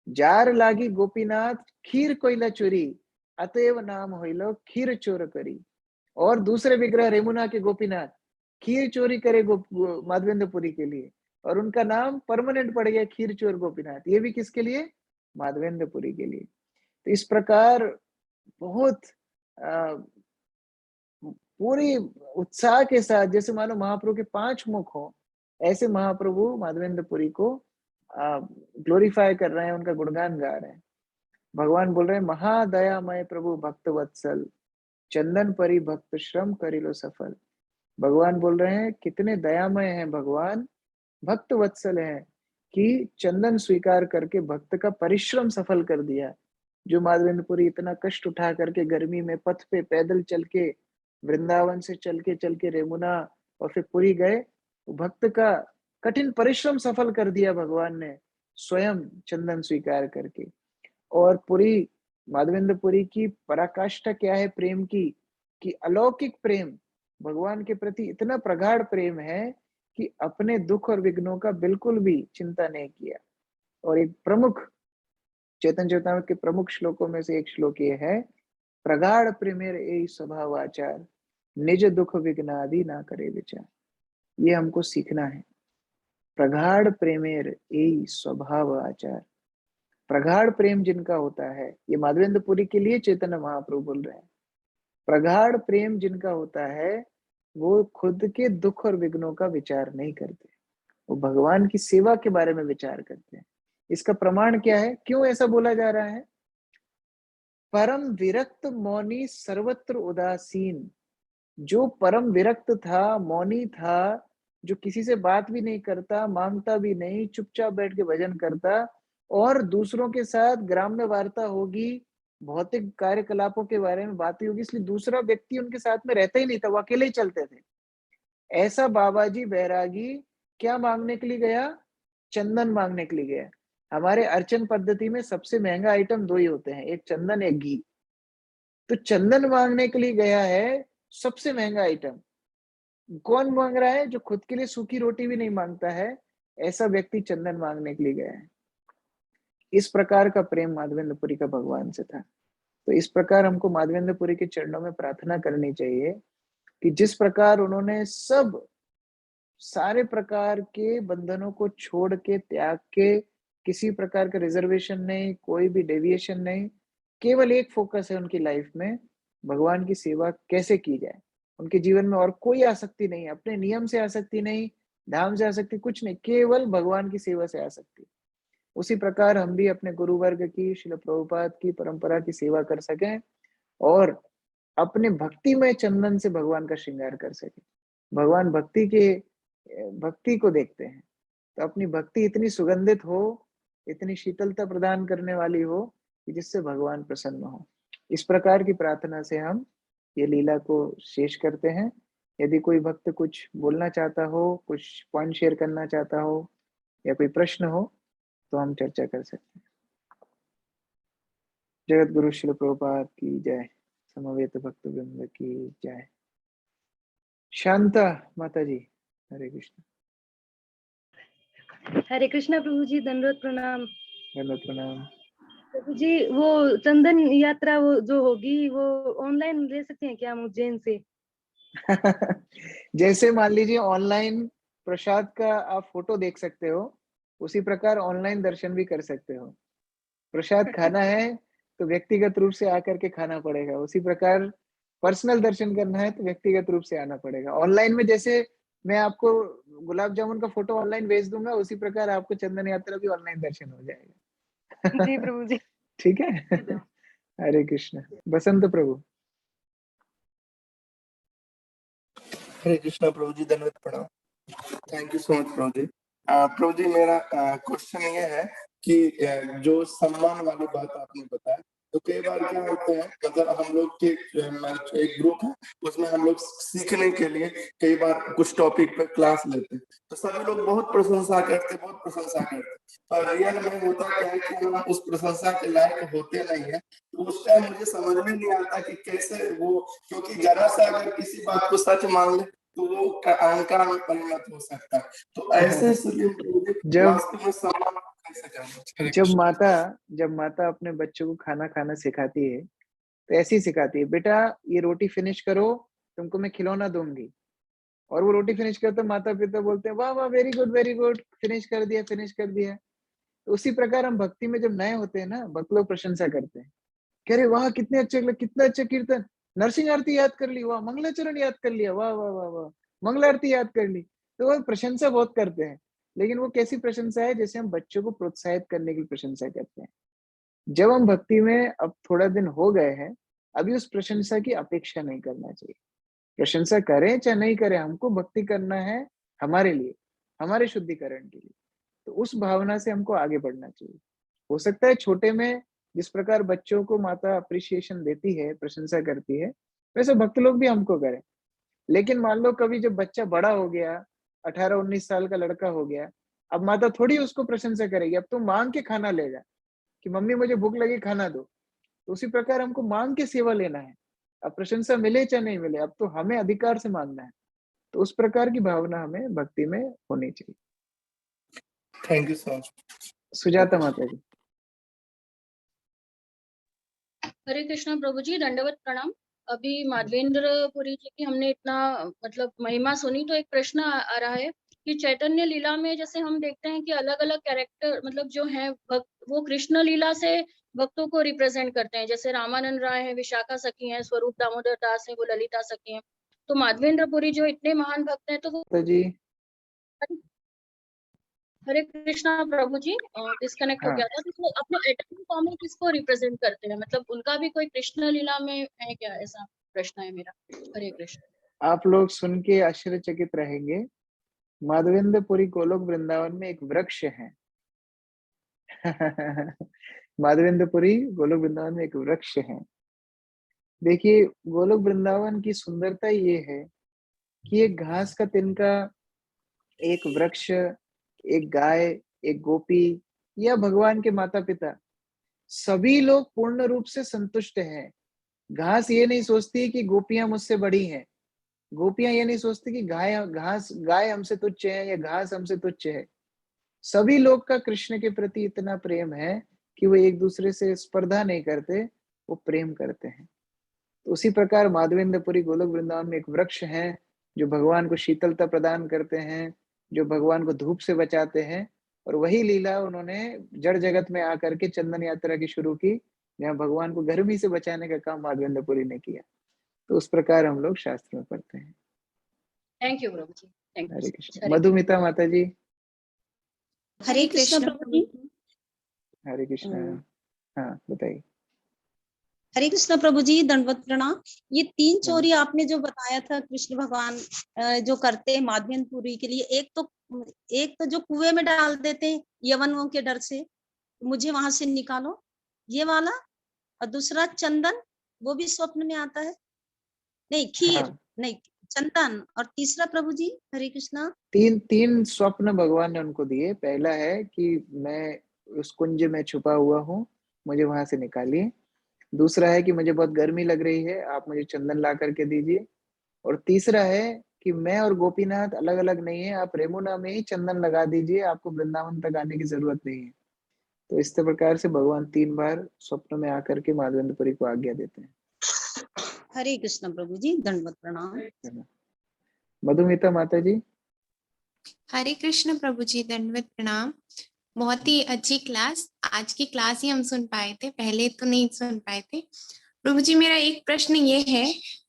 जार लागी गोपीनाथ खीर कोइला चोरी, अतएव नाम होइलो खीर चोर करी। और दूसरे विग्रह रेमुना के गोपीनाथ खीर चोरी करे माधवेंद्रपुरी के लिए, और उनका नाम परमानेंट पड़ गया खीर चोर गोपीनाथ। ये भी किसके लिए? माधवेंद्रपुरी के लिए। तो इस प्रकार बहुत पूरी उत्साह के साथ, जैसे मानो महाप्रभु के 5 मुख हो, ऐसे महाप्रभु माधवेंद्रपुरी को ग्लोरीफाई कर रहे हैं, उनका गुणगान गा रहे हैं। भगवान बोल रहे हैं, महादयामय प्रभु भक्त वत्सल, चंदन परी भक्त श्रम करिलो सफल। भगवान बोल रहे हैं कितने दयामय हैं भगवान, भक्त वत्सल हैं कि चंदन स्वीकार करके भक्त का परिश्रम सफल कर दिया। जो माधवेंद्रपुरी इतना कष्ट उठा करके गर्मी में पथ पे पैदल चल के वृंदावन से चल के रेमुना और फिर पुरी गए, भक्त का कठिन परिश्रम सफल कर दिया भगवान ने स्वयं चंदन स्वीकार करके। और पुरी माधवेंद्रपुरी की पराकाष्ठा क्या है प्रेम की, कि अलौकिक प्रेम, भगवान के प्रति इतना प्रगाढ़ प्रेम है कि अपने दुख और विघ्नों का बिल्कुल भी चिंता नहीं किया। और एक प्रमुख चैतन्य चेतावनी के प्रमुख श्लोकों में से एक श्लोक ये है, प्रगाढ़ प्रेमेर ए स्वभाव आचार, निज दुख विघ्नादि ना करे विचार। ये हमको सीखना है। प्रगाढ़ प्रेमेर ए स्वभाव आचार, प्रगाढ़ प्रेम जिनका होता है, ये माधवेंद्रपुरी के लिए चैतन्य महाप्रभु बोल रहे हैं। प्रगाढ़ प्रेम जिनका होता है वो खुद के दुख और विघ्नों का विचार नहीं करते, वो भगवान की सेवा के बारे में विचार करते हैं। इसका प्रमाण क्या है, क्यों ऐसा बोला जा रहा है? परम विरक्त मौनी सर्वत्र उदासीन, जो परम विरक्त था, मौनी था, जो किसी से बात भी नहीं करता, मांगता भी नहीं, चुपचाप बैठ के भजन करता, और दूसरों के साथ ग्राम्य वार्ता होगी, भौतिक कार्यकलापों के बारे में बातें होगी, इसलिए दूसरा व्यक्ति उनके साथ में रहता ही नहीं था, वो अकेले ही चलते थे। ऐसा बाबाजी बैरागी क्या मांगने के लिए गया? चंदन मांगने के लिए गया। हमारे अर्चन पद्धति में सबसे महंगा आइटम दो ही होते हैं, एक चंदन, एक घी। तो चंदन मांगने के लिए गया है, सबसे महंगा आइटम। कौन मांग रहा है? जो खुद के लिए सूखी रोटी भी नहीं मांगता है, ऐसा व्यक्ति चंदन मांगने के लिए गया है। इस प्रकार का प्रेम माधवेंद्रपुरी का भगवान से था। तो इस प्रकार हमको माधवेंद्रपुरी के चरणों में प्रार्थना करनी चाहिए कि जिस प्रकार उन्होंने सारे प्रकार के बंधनों को छोड़ के, त्याग के, किसी प्रकार का रिजर्वेशन नहीं, कोई भी डेविएशन नहीं, केवल एक फोकस है उनकी लाइफ में, भगवान की सेवा कैसे की जाए। उनके जीवन में और कोई आसक्ति नहीं, अपने नियम से आसक्ति नहीं, धाम से आसक्ति कुछ नहीं, केवल भगवान की सेवा से आसक्ति। उसी प्रकार हम भी अपने गुरु वर्ग की, श्रील प्रभुपाद की परंपरा की सेवा कर सकें और अपने भक्तिमय चंदन से भगवान का श्रृंगार कर सकें। भगवान भक्ति को देखते हैं, तो अपनी भक्ति इतनी सुगंधित हो, इतनी शीतलता प्रदान करने वाली हो कि जिससे भगवान प्रसन्न हो। इस प्रकार की प्रार्थना से हम ये लीला को शेष करते हैं। यदि कोई भक्त कुछ बोलना चाहता हो, कुछ पॉइंट शेयर करना चाहता हो या कोई प्रश्न हो तो हम चर्चा कर सकते हैं। जगत गुरु श्री प्रभुपाद की जय, समवेत भक्त वृंद की जय। शांता माता जी, हरे कृष्ण। हरे कृष्णा प्रभु जी, दंडवत प्रणाम। दंडवत प्रणाम। प्रभु जी, वो चंदन यात्रा वो जो होगी वो ऑनलाइन ले सकते हैं क्या हम उज्जैन से? जैसे मान लीजिए ऑनलाइन प्रसाद का आप फोटो देख सकते हो, उसी प्रकार ऑनलाइन दर्शन भी कर सकते हो। प्रसाद खाना है तो व्यक्तिगत रूप से आकर के खाना पड़ेगा, उसी प्रकार पर्सनल दर्शन करना है तो व्यक्तिगत रूप से आना पड़ेगा। ऑनलाइन में जैसे मैं आपको गुलाब जामुन का फोटो ऑनलाइन भेज दूंगा, उसी प्रकार आपको चंदन यात्रा भी ऑनलाइन दर्शन हो जाएगा। जी प्रभु जी। ठीक है। हरे कृष्ण। बसंत प्रभु। हरे कृष्णा प्रभु जी, धन्यवाद प्रणाम। Thank you so much Prabhu जी। प्रभु जी, मेरा क्वेश्चन ये है कि जो सम्मान वाली बात आपने बताया, तो कई बार क्या होता है, मतलब हम लोग के एक ग्रुप है, उसमें हम लोग सीखने के लिए कई बार कुछ टॉपिक पे क्लास लेते हैं, तो सभी लोग बहुत प्रशंसा करते, पर रियल में होता क्या है कि हम उस प्रशंसा के लायक होते नहीं है। तो उस टाइम मुझे समझ में नहीं आता कि कैसे वो, क्योंकि जरा सा अगर किसी बात को सच मान ले तो वो अहंकार में परिणत हो सकता है। तो ऐसे वास्तव में सम्मान कैसे करना? जब माता अपने बच्चों को खाना खाना सिखाती है तो ऐसी सिखाती है, बेटा ये रोटी फिनिश करो, तुमको मैं खिलौना दूंगी। और वो रोटी फिनिश करते माता पिता बोलते हैं वाह वाह, वेरी गुड, फिनिश कर दिया। तो उसी प्रकार हम भक्ति में जब नए होते हैं ना, भक्त लोग प्रशंसा करते हैं, कह रहे वाह कितने अच्छे, कितना अच्छा कीर्तन, नरसिंह आरती याद कर ली, वाह मंगलाचरण याद कर लिया, वाह वाह वाह वाह, मंगल आरती याद कर ली। तो वो प्रशंसा बहुत करते हैं, लेकिन वो कैसी प्रशंसा है? जैसे हम बच्चों को प्रोत्साहित करने की प्रशंसा करते हैं। जब हम भक्ति में अब थोड़ा दिन हो गए हैं, अभी उस प्रशंसा की अपेक्षा नहीं करना चाहिए। प्रशंसा करें चाहे नहीं करें, हमको भक्ति करना है हमारे लिए, हमारे शुद्धिकरण के लिए। तो उस भावना से हमको आगे बढ़ना चाहिए। हो सकता है छोटे में जिस प्रकार बच्चों को माता अप्रिसिएशन देती है, प्रशंसा करती है, वैसे भक्त लोग भी हमको करें। लेकिन मान लो कभी जब बच्चा बड़ा हो गया, 18-19 साल का लड़का हो गया, अब माता थोड़ी उसको प्रशंसा करेगी, अब तो मांग के खाना लेगा कि मम्मी मुझे भूख लगी, खाना दो। तो उसी प्रकार हमको मांग के सेवा लेना है। अब प्रशंसा मिले चाहे नहीं मिले, अब तो हमें अधिकार से मांगना है। तो उस प्रकार की भावना हमें भक्ति में होनी चाहिए। Thank you so much. Sujata माता जी। हरे कृष्णा प्रभु जी, दंडवत प्रणाम। अभी माधवेंद्र पुरी जी की हमने इतना मतलब महिमा सुनी, तो एक प्रश्न आ रहा है कि चैतन्य लीला में जैसे हम देखते हैं कि अलग अलग कैरेक्टर मतलब जो है भक्त, वो कृष्ण लीला से भक्तों को रिप्रेजेंट करते हैं। जैसे रामानंद राय है, विशाखा सखी है, स्वरूप दामोदर दास है, वो ललिता सखी है। तो माधवेंद्र पुरी जो इतने महान भक्त हैं, तो वो माता जी। हरे कृष्णा प्रभु जी, डिस्कनेक्ट हो हाँ, गया था। तो वो अपने एटॉमिक फॉर्म में किसको रिप्रेजेंट करते हैं? मतलब उनका भी कोई कृष्ण लीला में है क्या? ऐसा प्रश्न है मेरा। हरे कृष्ण। आप लोग सुन के आश्चर्यचकित रहेंगे। माधवेंद्र पुरी गोलोक वृंदावन में एक वृक्ष है। माधवेंद्र पुरी गोलोक वृंदावन में एक वृक्ष है। देखिए, गोलोक वृंदावन की सुंदरता ये है कि एक घास का तिनका, एक वृक्ष, एक गाय, एक गोपी या भगवान के माता पिता, सभी लोग पूर्ण रूप से संतुष्ट हैं। घास ये नहीं सोचती कि गोपियां मुझसे बड़ी हैं। गोपियां ये नहीं सोचती कि गाय हमसे तुच्छ है या घास हमसे तुच्छ है। सभी लोग का कृष्ण के प्रति इतना प्रेम है कि वो एक दूसरे से स्पर्धा नहीं करते, वो प्रेम करते हैं। तो उसी प्रकार माधवेंद्र पुरी गोलोक वृंदावन में एक वृक्ष है जो भगवान को शीतलता प्रदान करते हैं, जो भगवान को धूप से बचाते हैं। और वही लीला उन्होंने जड़ जगत में आकर के चंदन यात्रा की शुरू की, जहाँ भगवान को गर्मी से बचाने का काम माधवेंद्र पुरी ने किया। तो उस प्रकार हम लोग शास्त्र में पढ़ते हैं। Thank you Prabhu ji, thank you Hare so Krishna. Much. Madhumita Mata ji. हरे कृष्ण प्रभु जी। हरे कृष्ण। हाँ, बताइए। हरे कृष्ण प्रभु जी, दंडवत प्रणाम। ये 3 हाँ, चोरी आपने जो बताया था कृष्ण भगवान जो करते हैं माधवेंद्र पुरी के लिए, एक तो जो कुएं में डाल देते हैं यवनों के डर से, मुझे वहां से निकालो, ये वाला। और दूसरा चंदन, वो भी स्वप्न में आता है। नहीं, खीर हाँ। नहीं, चंदन। और तीसरा प्रभु जी, हरे कृष्णा। तीन स्वप्न भगवान ने उनको दिए। पहला है कि मैं उस कुंज में छुपा हुआ हूँ, मुझे वहां से निकालिए। दूसरा है कि मुझे बहुत गर्मी लग रही है, आप मुझे चंदन ला करके दीजिए। और तीसरा है कि मैं और गोपीनाथ अलग अलग नहीं है, आप रेमुना में ही चंदन लगा दीजिए, आपको वृंदावन तक आने की जरूरत नहीं है। तो इस प्रकार से भगवान 3 बार स्वप्न में आकर के माधवेंद्रपुरी को आज्ञा देते हैं। हरे कृष्ण प्रभु जी, दंडवत प्रणाम। है ना? मधुमिता माता जी। हरे कृष्ण प्रभु जी, दंडवत प्रणाम। बहुत ही अच्छी क्लास, आज की क्लास ही हम सुन पाए थे, पहले तो नहीं सुन पाए थे। प्रभु जी, मेरा एक प्रश्न ये है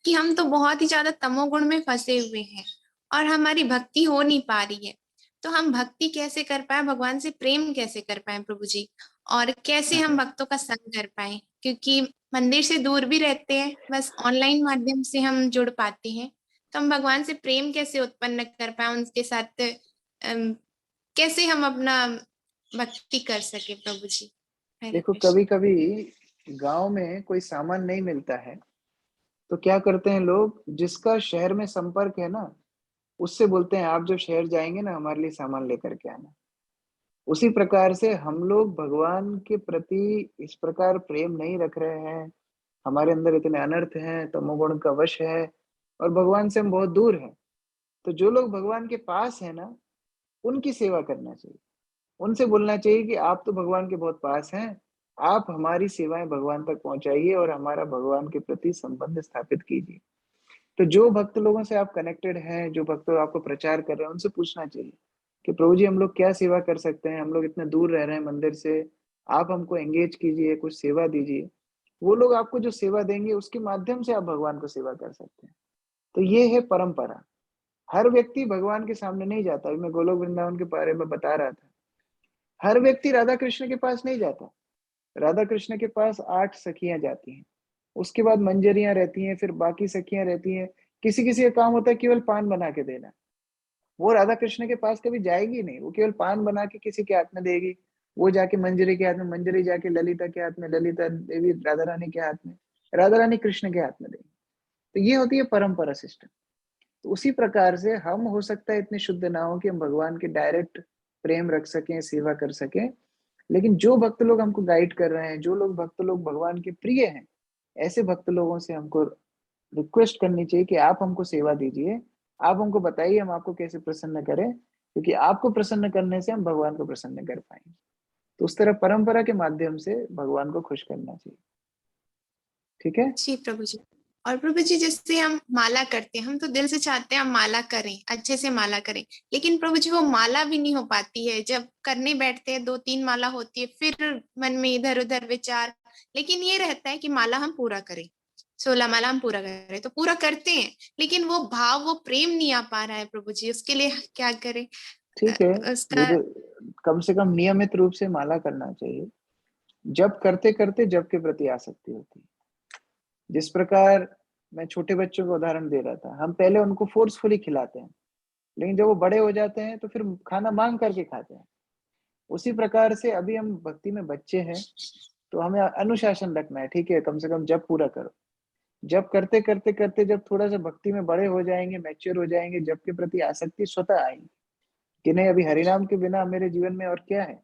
कि हम तो बहुत ही ज्यादा तमोगुण में फंसे हुए हैं और हमारी भक्ति हो नहीं पा रही है। तो हम भक्ति कैसे कर पाए, भगवान से प्रेम कैसे कर पाए प्रभु जी, और कैसे हम भक्तों का संग कर पाए, क्योंकि मंदिर से दूर भी रहते हैं, बस ऑनलाइन माध्यम से हम जुड़ पाते हैं। तो हम भगवान से प्रेम कैसे उत्पन्न कर पाए, उनके साथ कैसे हम अपना भक्ति कर सके प्रभु जी। हरे देखो, कृष्ण। कभी कभी गांव में कोई सामान नहीं मिलता है, तो क्या करते हैं लोग, जिसका शहर में संपर्क है ना, उससे बोलते हैं आप जब शहर जाएंगे ना, हमारे लिए सामान लेकर के आना। उसी प्रकार से हम लोग भगवान के प्रति इस प्रकार प्रेम नहीं रख रहे हैं, हमारे अंदर इतने अनर्थ हैं, तमोगुण का वश है, और भगवान से हम बहुत दूर हैं। तो जो लोग भगवान के पास है ना, उनकी सेवा करना चाहिए। उनसे बोलना चाहिए कि आप तो भगवान के बहुत पास हैं, आप हमारी सेवाएं भगवान तक पहुंचाइए और हमारा भगवान के प्रति संबंध स्थापित कीजिए। तो जो भक्त लोगों से आप कनेक्टेड हैं, जो भक्त लोग आपको प्रचार कर रहे हैं, उनसे पूछना चाहिए कि प्रभु जी हम लोग क्या सेवा कर सकते हैं, हम लोग इतने दूर रह रहे हैं मंदिर से, आप हमको एंगेज कीजिए, कुछ सेवा दीजिए। वो लोग आपको जो सेवा देंगे उसके माध्यम से आप भगवान को सेवा कर सकते हैं। तो ये है परंपरा। हर व्यक्ति भगवान के सामने नहीं जाता। अभी मैं गोलोक वृंदावन के बारे में बता रहा था, हर व्यक्ति राधा कृष्ण के पास नहीं जाता। राधा कृष्ण के पास 8 सखियां जाती हैं, उसके बाद मंजरियां रहती हैं, फिर बाकी सखियां रहती हैं। किसी किसी का काम होता है केवल पान बना के देना, वो राधा कृष्ण के पास कभी जाएगी नहीं, वो केवल पान बना के किसी के हाथ में देगी। वो जाके मंजरी के हाथ में, मंजरी जाके ललिता के हाथ में, ललिता देवी राधा रानी के हाथ में, राधा रानी कृष्ण के हाथ में देगी। तो ये होती है परंपरा सिस्टम। तो उसी प्रकार से हम हो सकता है इतने शुद्ध ना हो कि हम भगवान के डायरेक्ट प्रेम रख सकें, सेवा कर सकें। लेकिन जो भक्त लोग हमको गाइड कर रहे हैं, जो लोग भक्त लोग भगवान के प्रिय हैं, ऐसे भक्त लोगों से हमको रिक्वेस्ट करनी चाहिए कि आप हमको सेवा दीजिए, आप हमको बताइए हम आपको कैसे प्रसन्न करें, क्योंकि आपको प्रसन्न करने से हम भगवान को प्रसन्न कर पाएंगे। तो उस तरह परंपरा के माध्यम से भगवान को खुश करना चाहिए। ठीक है। जी प्रभु जी। और प्रभु जी जैसे हम माला करते हैं, हम तो दिल से चाहते हैं हम माला करें, अच्छे से माला करें, लेकिन प्रभु जी वो माला भी नहीं हो पाती है। जब करने बैठते हैं 2-3 माला होती है, फिर मन में इधर उधर विचार, लेकिन ये रहता है कि माला हम पूरा करें, 16 माला हम पूरा करें, तो पूरा करते हैं, लेकिन वो भाव, वो प्रेम नहीं आ पा रहा है प्रभु जी, उसके लिए क्या करें? ठीक है, उसका वो तो कम से कम नियमित रूप से माला करना चाहिए। जब करते करते जब के प्रति आसक्ति होती है। जिस प्रकार मैं छोटे बच्चों का उदाहरण दे रहा था, हम पहले उनको फोर्सफुली खिलाते हैं, लेकिन जब वो बड़े हो जाते हैं तो फिर खाना मांग करके खाते हैं। उसी प्रकार से अभी हम भक्ति में बच्चे हैं, तो हमें अनुशासन रखना है। ठीक है, कम से कम जब पूरा करो। जब करते करते करते जब थोड़ा सा भक्ति में बड़े हो जाएंगे, मैच्योर हो जाएंगे, जब के प्रति आसक्ति स्वतः आएगी कि नहीं, अभी हरिनाम के बिना मेरे जीवन में और क्या है।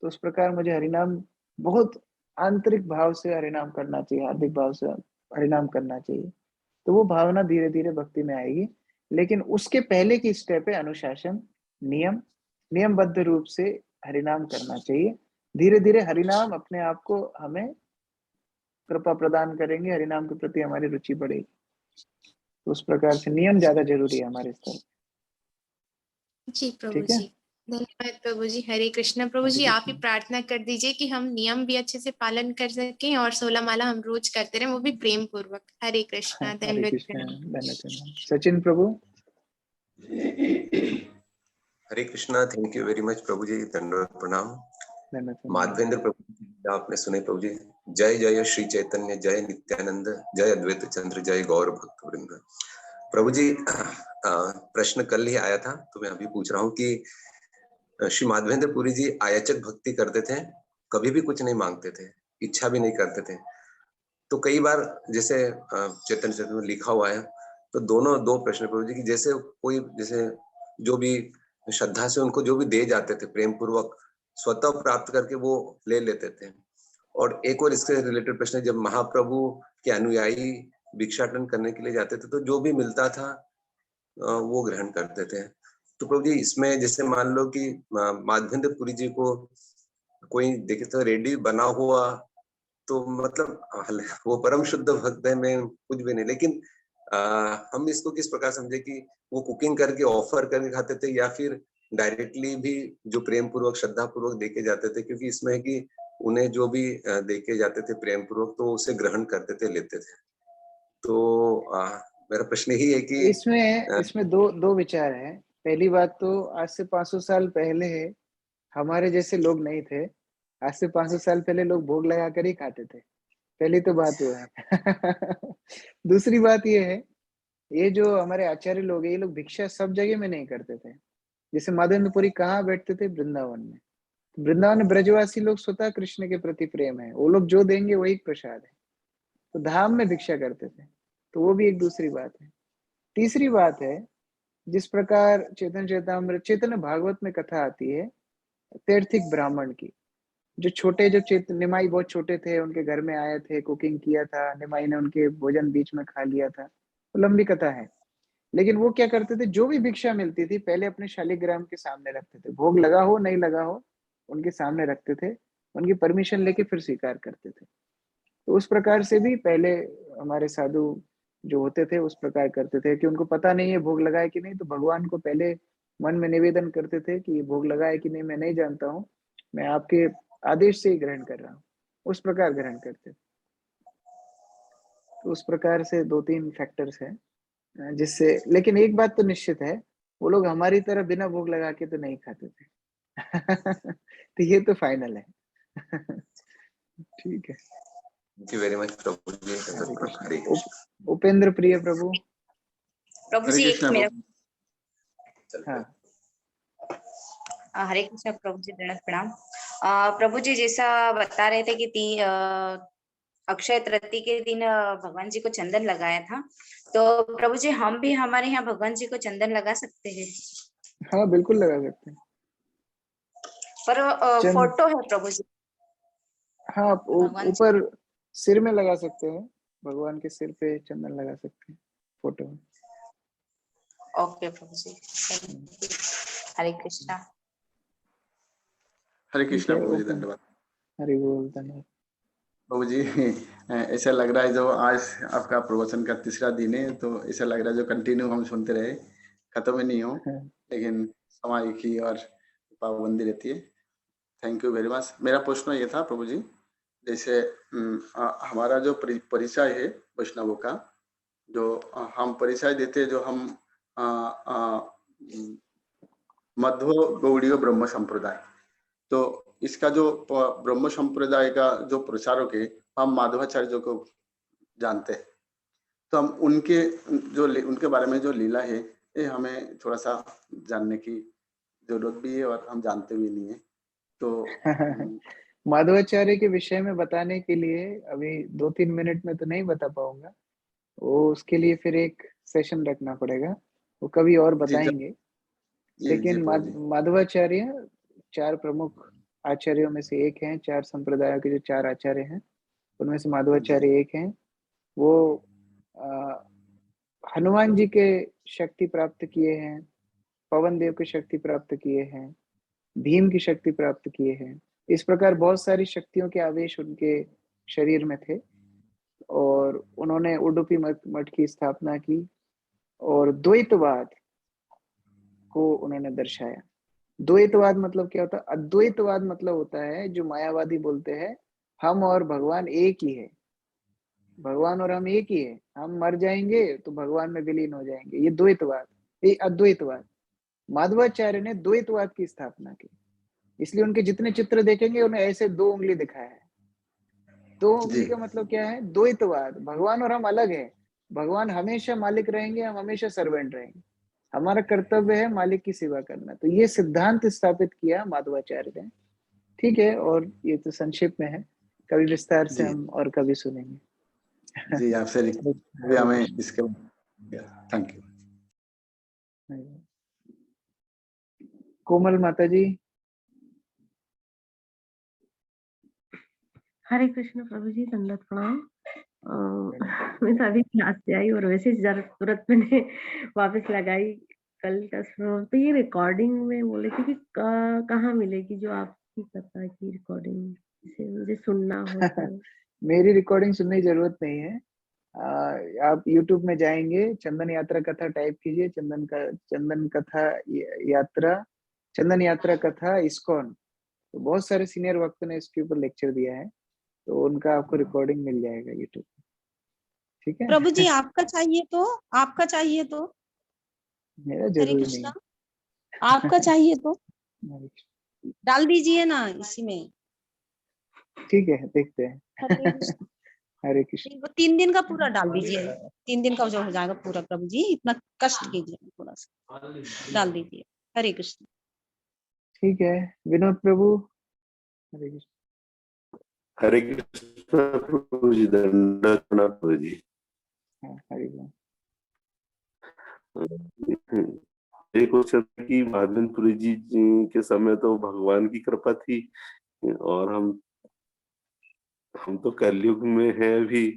तो उस प्रकार मुझे हरिनाम बहुत आंतरिक भाव से हरिनाम करना चाहिए, हार्दिक भाव से हरिनाम करना चाहिए। तो वो भावना धीरे धीरे भक्ति में आएगी। लेकिन उसके पहले की स्टेप है अनुशासन, नियमबद्ध रूप से हरिनाम करना चाहिए। धीरे धीरे हरिनाम अपने आप को हमें कृपा प्रदान करेंगे, हरिनाम के प्रति हमारी रुचि बढ़ेगी। तो उस प्रकार से नियम ज्यादा जरूरी है हमारे स्तर। जी प्रभु ठीक है। जी, धन्यवाद प्रभु जी। हरे कृष्णा प्रभु जी, आप ही प्रार्थना कर दीजिए कि हम नियम भी अच्छे से पालन कर सकें और 16 माला हम रोज करते रहें, वो भी प्रेम पूर्वक। हरे कृष्णा, हरे धन्यवाद कृष्ण, प्रणाम। धन्यवाद। सचिन प्रभु। हरे Krishna, thank you very much Prabhu ji, धन्यवाद प्रणाम। धन्यवाद। माधवेंद्र प्रभु आपने सुने प्रभु जी। जय जय श्री चैतन्य, जय नित्यानंद, जय अद्वैत चंद्र, जय गौर भक्त वृंद। प्रभु जी प्रश्न कल ही आया था, तो मैं अभी पूछ रहा हूँ कि श्री माधवेंद्र पुरी जी आयाचक भक्ति करते थे, कभी भी कुछ नहीं मांगते थे, इच्छा भी नहीं करते थे। तो कई बार जैसे चैतन्य चरित में लिखा हुआ है, तो दोनों दो प्रश्न प्रभु जी की, जैसे कोई जैसे जो भी श्रद्धा से उनको जो भी दे जाते थे प्रेम पूर्वक स्वतः प्राप्त करके वो ले लेते थे। और एक और इसके रिलेटेड प्रश्न है, जब महाप्रभु के अनुयायी भिक्षाटन करने के लिए जाते थे तो जो भी मिलता था वो ग्रहण करते थे। तो प्रभु जी इसमें जैसे मान लो कि माधवेंद्र पुरी जी को कोई देखे तो रेडी बना हुआ, तो मतलब वो परम शुद्ध भक्त है, मैं कुछ भी नहीं, लेकिन हम इसको किस प्रकार समझे कि वो कुकिंग करके ऑफर करके खाते थे या फिर डायरेक्टली भी जो प्रेम पूर्वक श्रद्धा पूर्वक देके जाते थे, क्योंकि इसमें है कि उन्हें जो भी देके जाते थे प्रेम पूर्वक तो उसे ग्रहण करते थे, लेते थे। तो मेरा प्रश्न यही है कि इसमें दो विचार हैं। पहली बात तो आज से 500 साल पहले हमारे जैसे लोग नहीं थे। आज से 500 साल पहले लोग भोग लगा कर ही खाते थे। पहली तो बात वो है। दूसरी बात ये है, ये जो हमारे आचार्य लोग हैं, ये लोग भिक्षा सब जगह में नहीं करते थे। जैसे माधवेंद्रपुरी कहाँ बैठते थे? वृंदावन में। वृंदावन में ब्रजवासी लोग स्वतः कृष्ण के प्रति प्रेम है, वो लोग जो देंगे वही प्रसाद है। तो धाम में भिक्षा करते थे। तो वो भी एक दूसरी बात है। तीसरी बात है, जिस प्रकार चैतन्य चैतामृत, चैतन्य भागवत में कथा आती है तीर्थिक ब्राह्मण की, जो निमाई बहुत छोटे थे, उनके घर में आए थे, कुकिंग किया था, निमाई ने उनके भोजन बीच में खा लिया था। तो लंबी कथा है। लेकिन वो क्या करते थे, जो भी भिक्षा मिलती थी पहले अपने शालिग्राम के सामने रखते थे, भोग लगा हो नहीं लगा हो उनके सामने रखते थे, उनकी परमिशन लेके फिर स्वीकार करते थे। तो उस प्रकार से भी पहले हमारे साधु जो होते थे उस प्रकार करते थे कि उनको पता नहीं है भोग लगा है कि नहीं, तो भगवान को पहले मन में निवेदन करते थे कि भोग लगा है कि नहीं मैं नहीं जानता हूँ, मैं आपके आदेश से ही ग्रहण कर रहा हूँ। उस प्रकार ग्रहण करते थे। तो उस प्रकार से 2-3 फैक्टर्स हैं जिससे, लेकिन एक बात तो निश्चित है, वो लोग हमारी तरह बिना भोग लगा के तो नहीं खाते थे। तो ये तो फाइनल है। ठीक है। Thank you very much Prabhu जी। हरे कृष्ण। उपेंद्र प्रिय प्रभु। प्रभु जी एक मेरा हाँ। हरे कृष्ण प्रभु जी, दंडवत प्रणाम। प्रभु जी जैसा बता रहे थे कि अक्षय तृतीया के दिन भगवान जी को चंदन लगाया था, तो प्रभु जी हम भी हमारे यहाँ भगवान जी को चंदन लगा सकते हैं? हाँ बिल्कुल लगा सकते हैं। पर फोटो है प्रभु जी। हाँ ऊपर सिर में लगा सकते हैं, भगवान के सिर पे चंदन लगा सकते हैं फोटो में। Okay Prabhu ji, thank you. हरे कृष्णा। हरे ठीक कृष्णा है, प्रभु जी, ओपन। धन्यवाद। हरि बोल, धन्यवाद। प्रभु जी ऐसा लग रहा है जो आज आपका प्रवचन का तीसरा दिन है, तो ऐसा लग रहा है जो कंटिन्यू हम सुनते रहे, खत्म ही नहीं हो, लेकिन समय की और पाबंदी रहती है। Thank you very much. मेरा प्रश्न ये था प्रभु जी, जैसे हमारा जो परिचय है वैष्णवों का, जो हम परिचय देते हैं, जो हम मध्व गौड़ीय ब्रह्म संप्रदाय, तो इसका जो ब्रह्म संप्रदाय का जो प्रचारक है, हम माधवाचार्य को जानते हैं, तो हम उनके बारे में जो लीला है, ये हमें थोड़ा सा जानने की जरूरत भी है और हम जानते भी नहीं है। तो माधवाचार्य के विषय में बताने के लिए अभी 2-3 मिनट में तो नहीं बता पाऊंगा, वो उसके लिए फिर एक सेशन रखना पड़ेगा, वो कभी और बताएंगे। लेकिन माधवाचार्य 4 प्रमुख आचार्यों में से एक हैं, 4 संप्रदायों के जो 4 आचार्य हैं, उनमें से माधवाचार्य एक हैं। वो हनुमान जी के शक्ति प्राप्त किए हैं, पवन देव की शक्ति प्राप्त किए हैं, भीम की शक्ति प्राप्त किए हैं। इस प्रकार बहुत सारी शक्तियों के आवेश उनके शरीर में थे, और उन्होंने उडुपी मठ की स्थापना की और द्वैतवाद को उन्होंने दर्शाया। द्वैतवाद मतलब क्या होता है? अद्वैतवाद मतलब होता है जो मायावादी बोलते हैं, हम और भगवान एक ही है, भगवान और हम एक ही है, हम मर जाएंगे तो भगवान में विलीन हो जाएंगे, ये द्वैतवाद, ये अद्वैतवाद। माधवाचार्य ने द्वैतवाद की स्थापना की, इसलिए उनके जितने चित्र देखेंगे उन्हें ऐसे 2 उंगली दिखाया है। 2 उंगली का मतलब क्या है? द्वैतवाद, भगवान और हम अलग है, भगवान हमेशा मालिक रहेंगे, हम हमेशा सर्वेंट रहेंगे, हमारा कर्तव्य है मालिक की सेवा करना। तो ये सिद्धांत स्थापित किया माधवाचार्य ने, ठीक है। और ये तो संक्षिप्त में है, कभी विस्तार से हम और कभी सुनेंगे। जी, आपसे रिक्वेस्ट हमें इसके, थैंक यू। कोमल माता जी। हरे कृष्ण प्रभु जी, दंडवत प्रणाम। मैं तो अभी क्लास से आई और वैसे तुरंत मैंने वापस लगाई कल 10 मिनट। तो ये रिकॉर्डिंग में बोले थे कि कहाँ मिलेगी जो आपकी कथा की रिकॉर्डिंग, जिसे मुझे सुनना हो तो? मेरी रिकॉर्डिंग सुनने की जरूरत नहीं है। आप YouTube में जाएंगे, चंदन यात्रा कथा टाइप कीजिए, चंदन कथा यात्रा, चंदन यात्रा कथा इस्कॉन, तो बहुत सारे सीनियर वक्तों ने इसके ऊपर लेक्चर दिया है, तो उनका आपको रिकॉर्डिंग मिल जाएगा YouTube पे, ठीक है। प्रभु जी आपका चाहिए तो मेरा हरे जरूरी नहीं कृष्णा, है। आपका चाहिए तो डाल दीजिए ना इसी में। ठीक है, देखते हैं। हरे कृष्ण। हरे कृष्ण। 3 दिन का पूरा डाल दीजिए, 3 दिन का जो हो जाएगा पूरा। प्रभु जी इतना कष्ट कीजिए, थोड़ा सा डाल दीजिए। हरे कृष्ण। ठीक है, विनोद प्रभु। हरे कृष्ण। हरे कृष्ण प्रभु जी, दंडवत प्रणाम प्रभु जी। हरे कृष्ण। एक क्वेश्चन कि माधवेंद्रपुरी जी के समय तो भगवान की कृपा थी, और हम तो कलयुग में हैं अभी,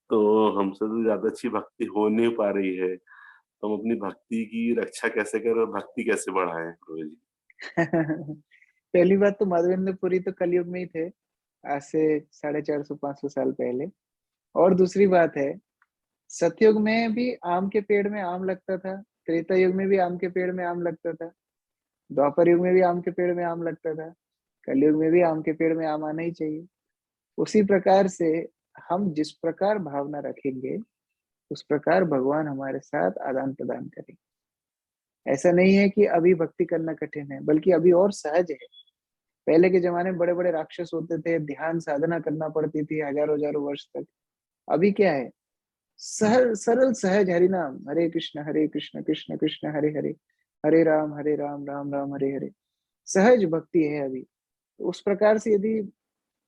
तो हमसे तो ज्यादा अच्छी भक्ति हो नहीं पा रही है, तो हम अपनी भक्ति की रक्षा कैसे करें और भक्ति कैसे बढ़ाएं प्रभु जी? पहली बात तो माधवेंद्रपुरी तो कलयुग में ही थे, आज से 450-500 साल पहले। और दूसरी बात है, सतयुग में भी आम के पेड़ में आम लगता था, त्रेता युग में भी आम के पेड़ में आम लगता था, द्वापर युग में भी आम के पेड़ में आम लगता था, कलयुग में भी आम के पेड़ में आम आना ही चाहिए। उसी प्रकार से हम जिस प्रकार भावना रखेंगे, उस प्रकार भगवान हमारे साथ आदान प्रदान करेंगे। ऐसा नहीं है कि अभी भक्ति करना कठिन है, बल्कि अभी और सहज है। पहले के जमाने में बड़े बड़े राक्षस होते थे, ध्यान साधना करना पड़ती थी हजारों हजारों वर्ष तक। अभी क्या है? सरल सहज हरि नाम, हरे कृष्ण कृष्ण कृष्ण हरे हरे, हरे राम राम राम हरे हरे। सहज भक्ति है अभी। उस प्रकार से यदि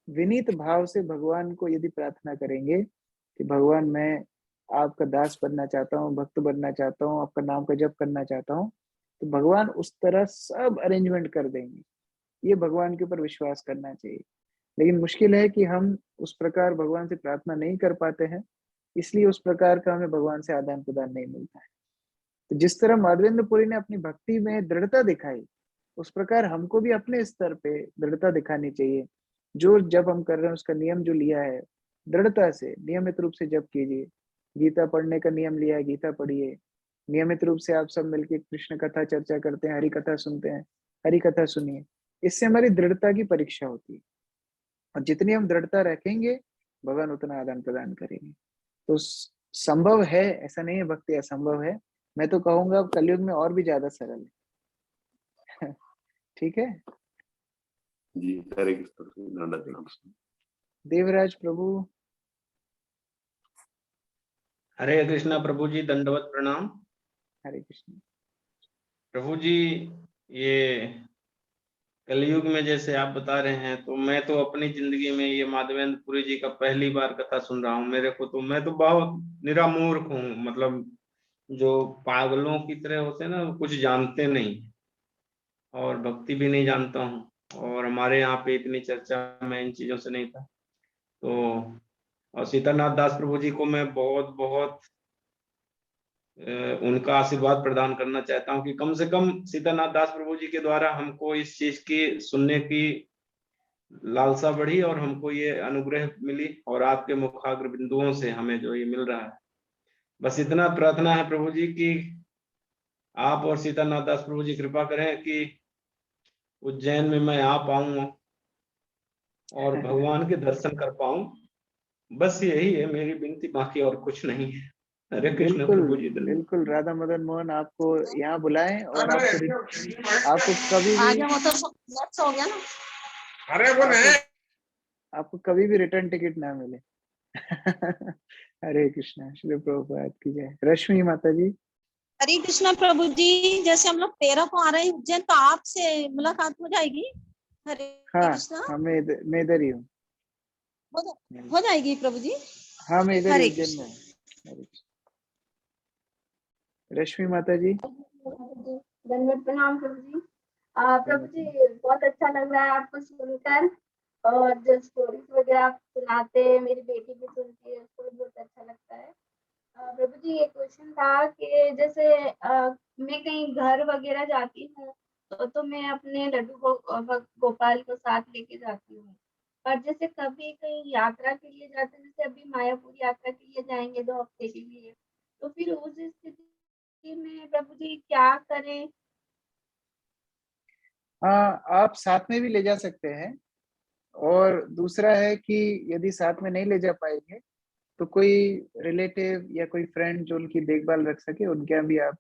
विनीत भाव से भगवान को यदि प्रार्थना करेंगे कि भगवान मैं आपका दास बनना चाहता हूँ, भक्त बनना चाहता हूँ, आपका नाम का जप करना चाहता हूँ, तो भगवान उस तरह सब अरेंजमेंट कर देंगे। ये भगवान के ऊपर विश्वास करना चाहिए। लेकिन मुश्किल है कि हम उस प्रकार भगवान से प्रार्थना नहीं कर पाते हैं, इसलिए उस प्रकार का हमें भगवान से आदान प्रदान नहीं मिलता है। तो जिस तरह माधवेंद्र पुरी ने अपनी भक्ति में दृढ़ता दिखाई, उस प्रकार हमको भी अपने स्तर पे दृढ़ता दिखानी चाहिए। जो जब हम कर रहे हैं उसका नियम जो लिया है, दृढ़ता से नियमित रूप से जप कीजिए। गीता पढ़ने का नियम लिया है, गीता पढ़िए। नियमित रूप से आप सब मिलके कृष्ण कथा चर्चा करते हैं, हरि कथा सुनते हैं, हरि कथा सुनिए। इससे हमारी दृढ़ता की परीक्षा होती है, और जितनी हम दृढ़ता रखेंगे भगवान उतना आदान प्रदान करेंगे। तो संभव है, ऐसा नहीं है भक्ति असंभव है। मैं तो कहूंगा कलयुग में और भी ज्यादा सरल है। ठीक है जी, हरे कृष्ण। देवराज प्रभु। हरे कृष्णा प्रभु जी, दंडवत प्रणाम। हरे कृष्ण प्रभु जी, ये कलयुग में जैसे आप बता रहे हैं, तो मैं तो अपनी जिंदगी में ये माधवेंद्र पुरी जी का पहली बार कथा सुन रहा हूँ। मेरे को तो, मैं तो बहुत निरामूर्ख हूँ, मतलब जो पागलों की तरह होते हैं ना, वो कुछ जानते नहीं और भक्ति भी नहीं जानता हूँ, और हमारे यहाँ पे इतनी चर्चा में इन चीजों से नहीं था। तो और सीतानाथ दास प्रभु जी को मैं बहुत बहुत उनका आशीर्वाद प्रदान करना चाहता हूं कि कम से कम सीतानाथ दास प्रभु जी के द्वारा हमको इस चीज की सुनने की लालसा बढ़ी और हमको ये अनुग्रह मिली, और आपके मुखाग्र बिंदुओं से हमें जो ये मिल रहा है। बस इतना प्रार्थना है प्रभु जी कि आप और सीतानाथ दास प्रभु जी कृपा करें कि उज्जैन में मैं आ पाऊं और भगवान के दर्शन कर पाऊं। बस यही है मेरी विनती, बाकी और कुछ नहीं है। हरे कृष्ण प्रभु जी। बिल्कुल राधा मदन मोहन आपको यहाँ बुलाएं, और आपको कभी भी हो गया ना। अरे वो नहीं, आपको कभी भी रिटर्न टिकट ना मिले। हरे कृष्णा, श्री प्रभुपाद की जय। रश्मि माता जी। हरे कृष्णा प्रभु जी, जैसे हम लोग 13 को आ रहे हैं उज्जैन, तो आपसे मुलाकात हो जाएगी? हरे कृष्णा। हाँ, मैं इधर ही हूँ। हो जाएगी प्रभु जी। हाँ, मैं इधर हरे ही उज्जैन में हूँ। रश्मि माता जी। धन्यवाद प्रणाम प्रभु जी। प्रभु जी, बहुत अच्छा लग रहा है आपको सुनकर, और जो स्टोरीज वगैरह आप सुनाते हैं, मेरी बेटी भी सुनती है, उसको भी बहुत अच्छा लगता है। प्रभु जी, ये क्वेश्चन था कि जैसे मैं कहीं घर वगैरह जाती हूँ तो मैं अपने लड्डू गोपाल को साथ लेके जाती हूँ, पर जैसे कभी कहीं यात्रा के लिए जाते हैं, जैसे अभी मायापुर यात्रा के लिए जाएंगे 2 हफ्ते के लिए, तो फिर उस स्थिति में प्रभु जी क्या करें? हाँ, आप साथ में भी ले जा सकते हैं, और दूसरा है कि यदि साथ में नहीं ले जा पाएंगे तो कोई रिलेटिव या कोई फ्रेंड जो उनकी देखभाल रख सके, उनके यहाँ भी आप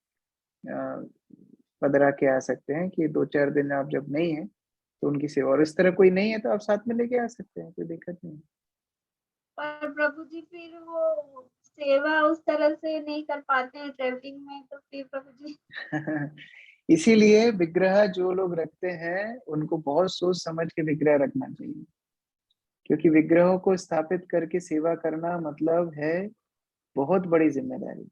पधरा के आ सकते हैं कि 2-4 दिन आप जब नहीं है तो उनकी सेवा, और इस तरह कोई नहीं है तो आप साथ में लेके आ सकते हैं, कोई दिक्कत नहीं। पर प्रभु जी, फिर वो सेवा उस तरह से नहीं कर पाते हैं ट्रेवलिंग में, तो फिर प्रभु जी। इसीलिए विग्रह जो लोग रखते हैं उनको बहुत सोच समझ के विग्रह रखना चाहिए, क्योंकि विग्रहों को स्थापित करके सेवा करना मतलब है बहुत बड़ी जिम्मेदारी।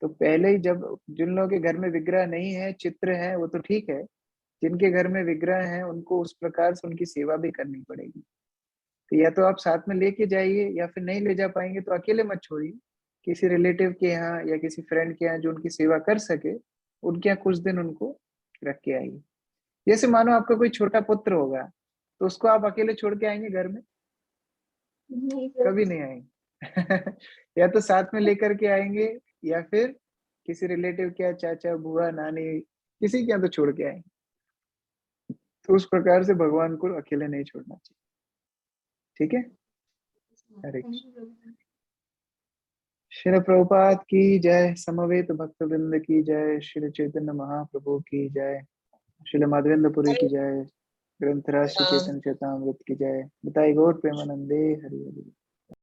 तो पहले ही, जब जिन लोगों के घर में विग्रह नहीं है, चित्र है, वो तो ठीक है। जिनके घर में विग्रह है उनको उस प्रकार से उनकी सेवा भी करनी पड़ेगी। तो या तो आप साथ में लेके जाइए, या फिर नहीं ले जा पाएंगे तो अकेले मत छोड़िए, किसी रिलेटिव के यहाँ या किसी फ्रेंड के यहाँ जो उनकी सेवा कर सके, उनके यहाँ कुछ दिन उनको रख के आइए। जैसे मानो आपका कोई छोटा पुत्र होगा, तो उसको आप अकेले छोड़ के आएंगे घर में? कभी नहीं आएंगे। या तो साथ में लेकर के आएंगे, या फिर किसी रिलेटिव के यहाँ, चाचा, बुआ, नानी, किसी के यहाँ तो छोड़ के आएंगे। तो उस प्रकार से भगवान को अकेले नहीं छोड़ना चाहिए। ठीक है? हरे कृष्ण। श्री प्रभुपाद की जय। समवेत भक्तवृंद की जय। श्री चैतन्य महाप्रभु की जय। श्री माधवेंद्र पुरी की जय। ग्रंथराज श्री चैतन्य चेतामृत की जय। बताई गौर प्रेमानंदे। हरि हरि।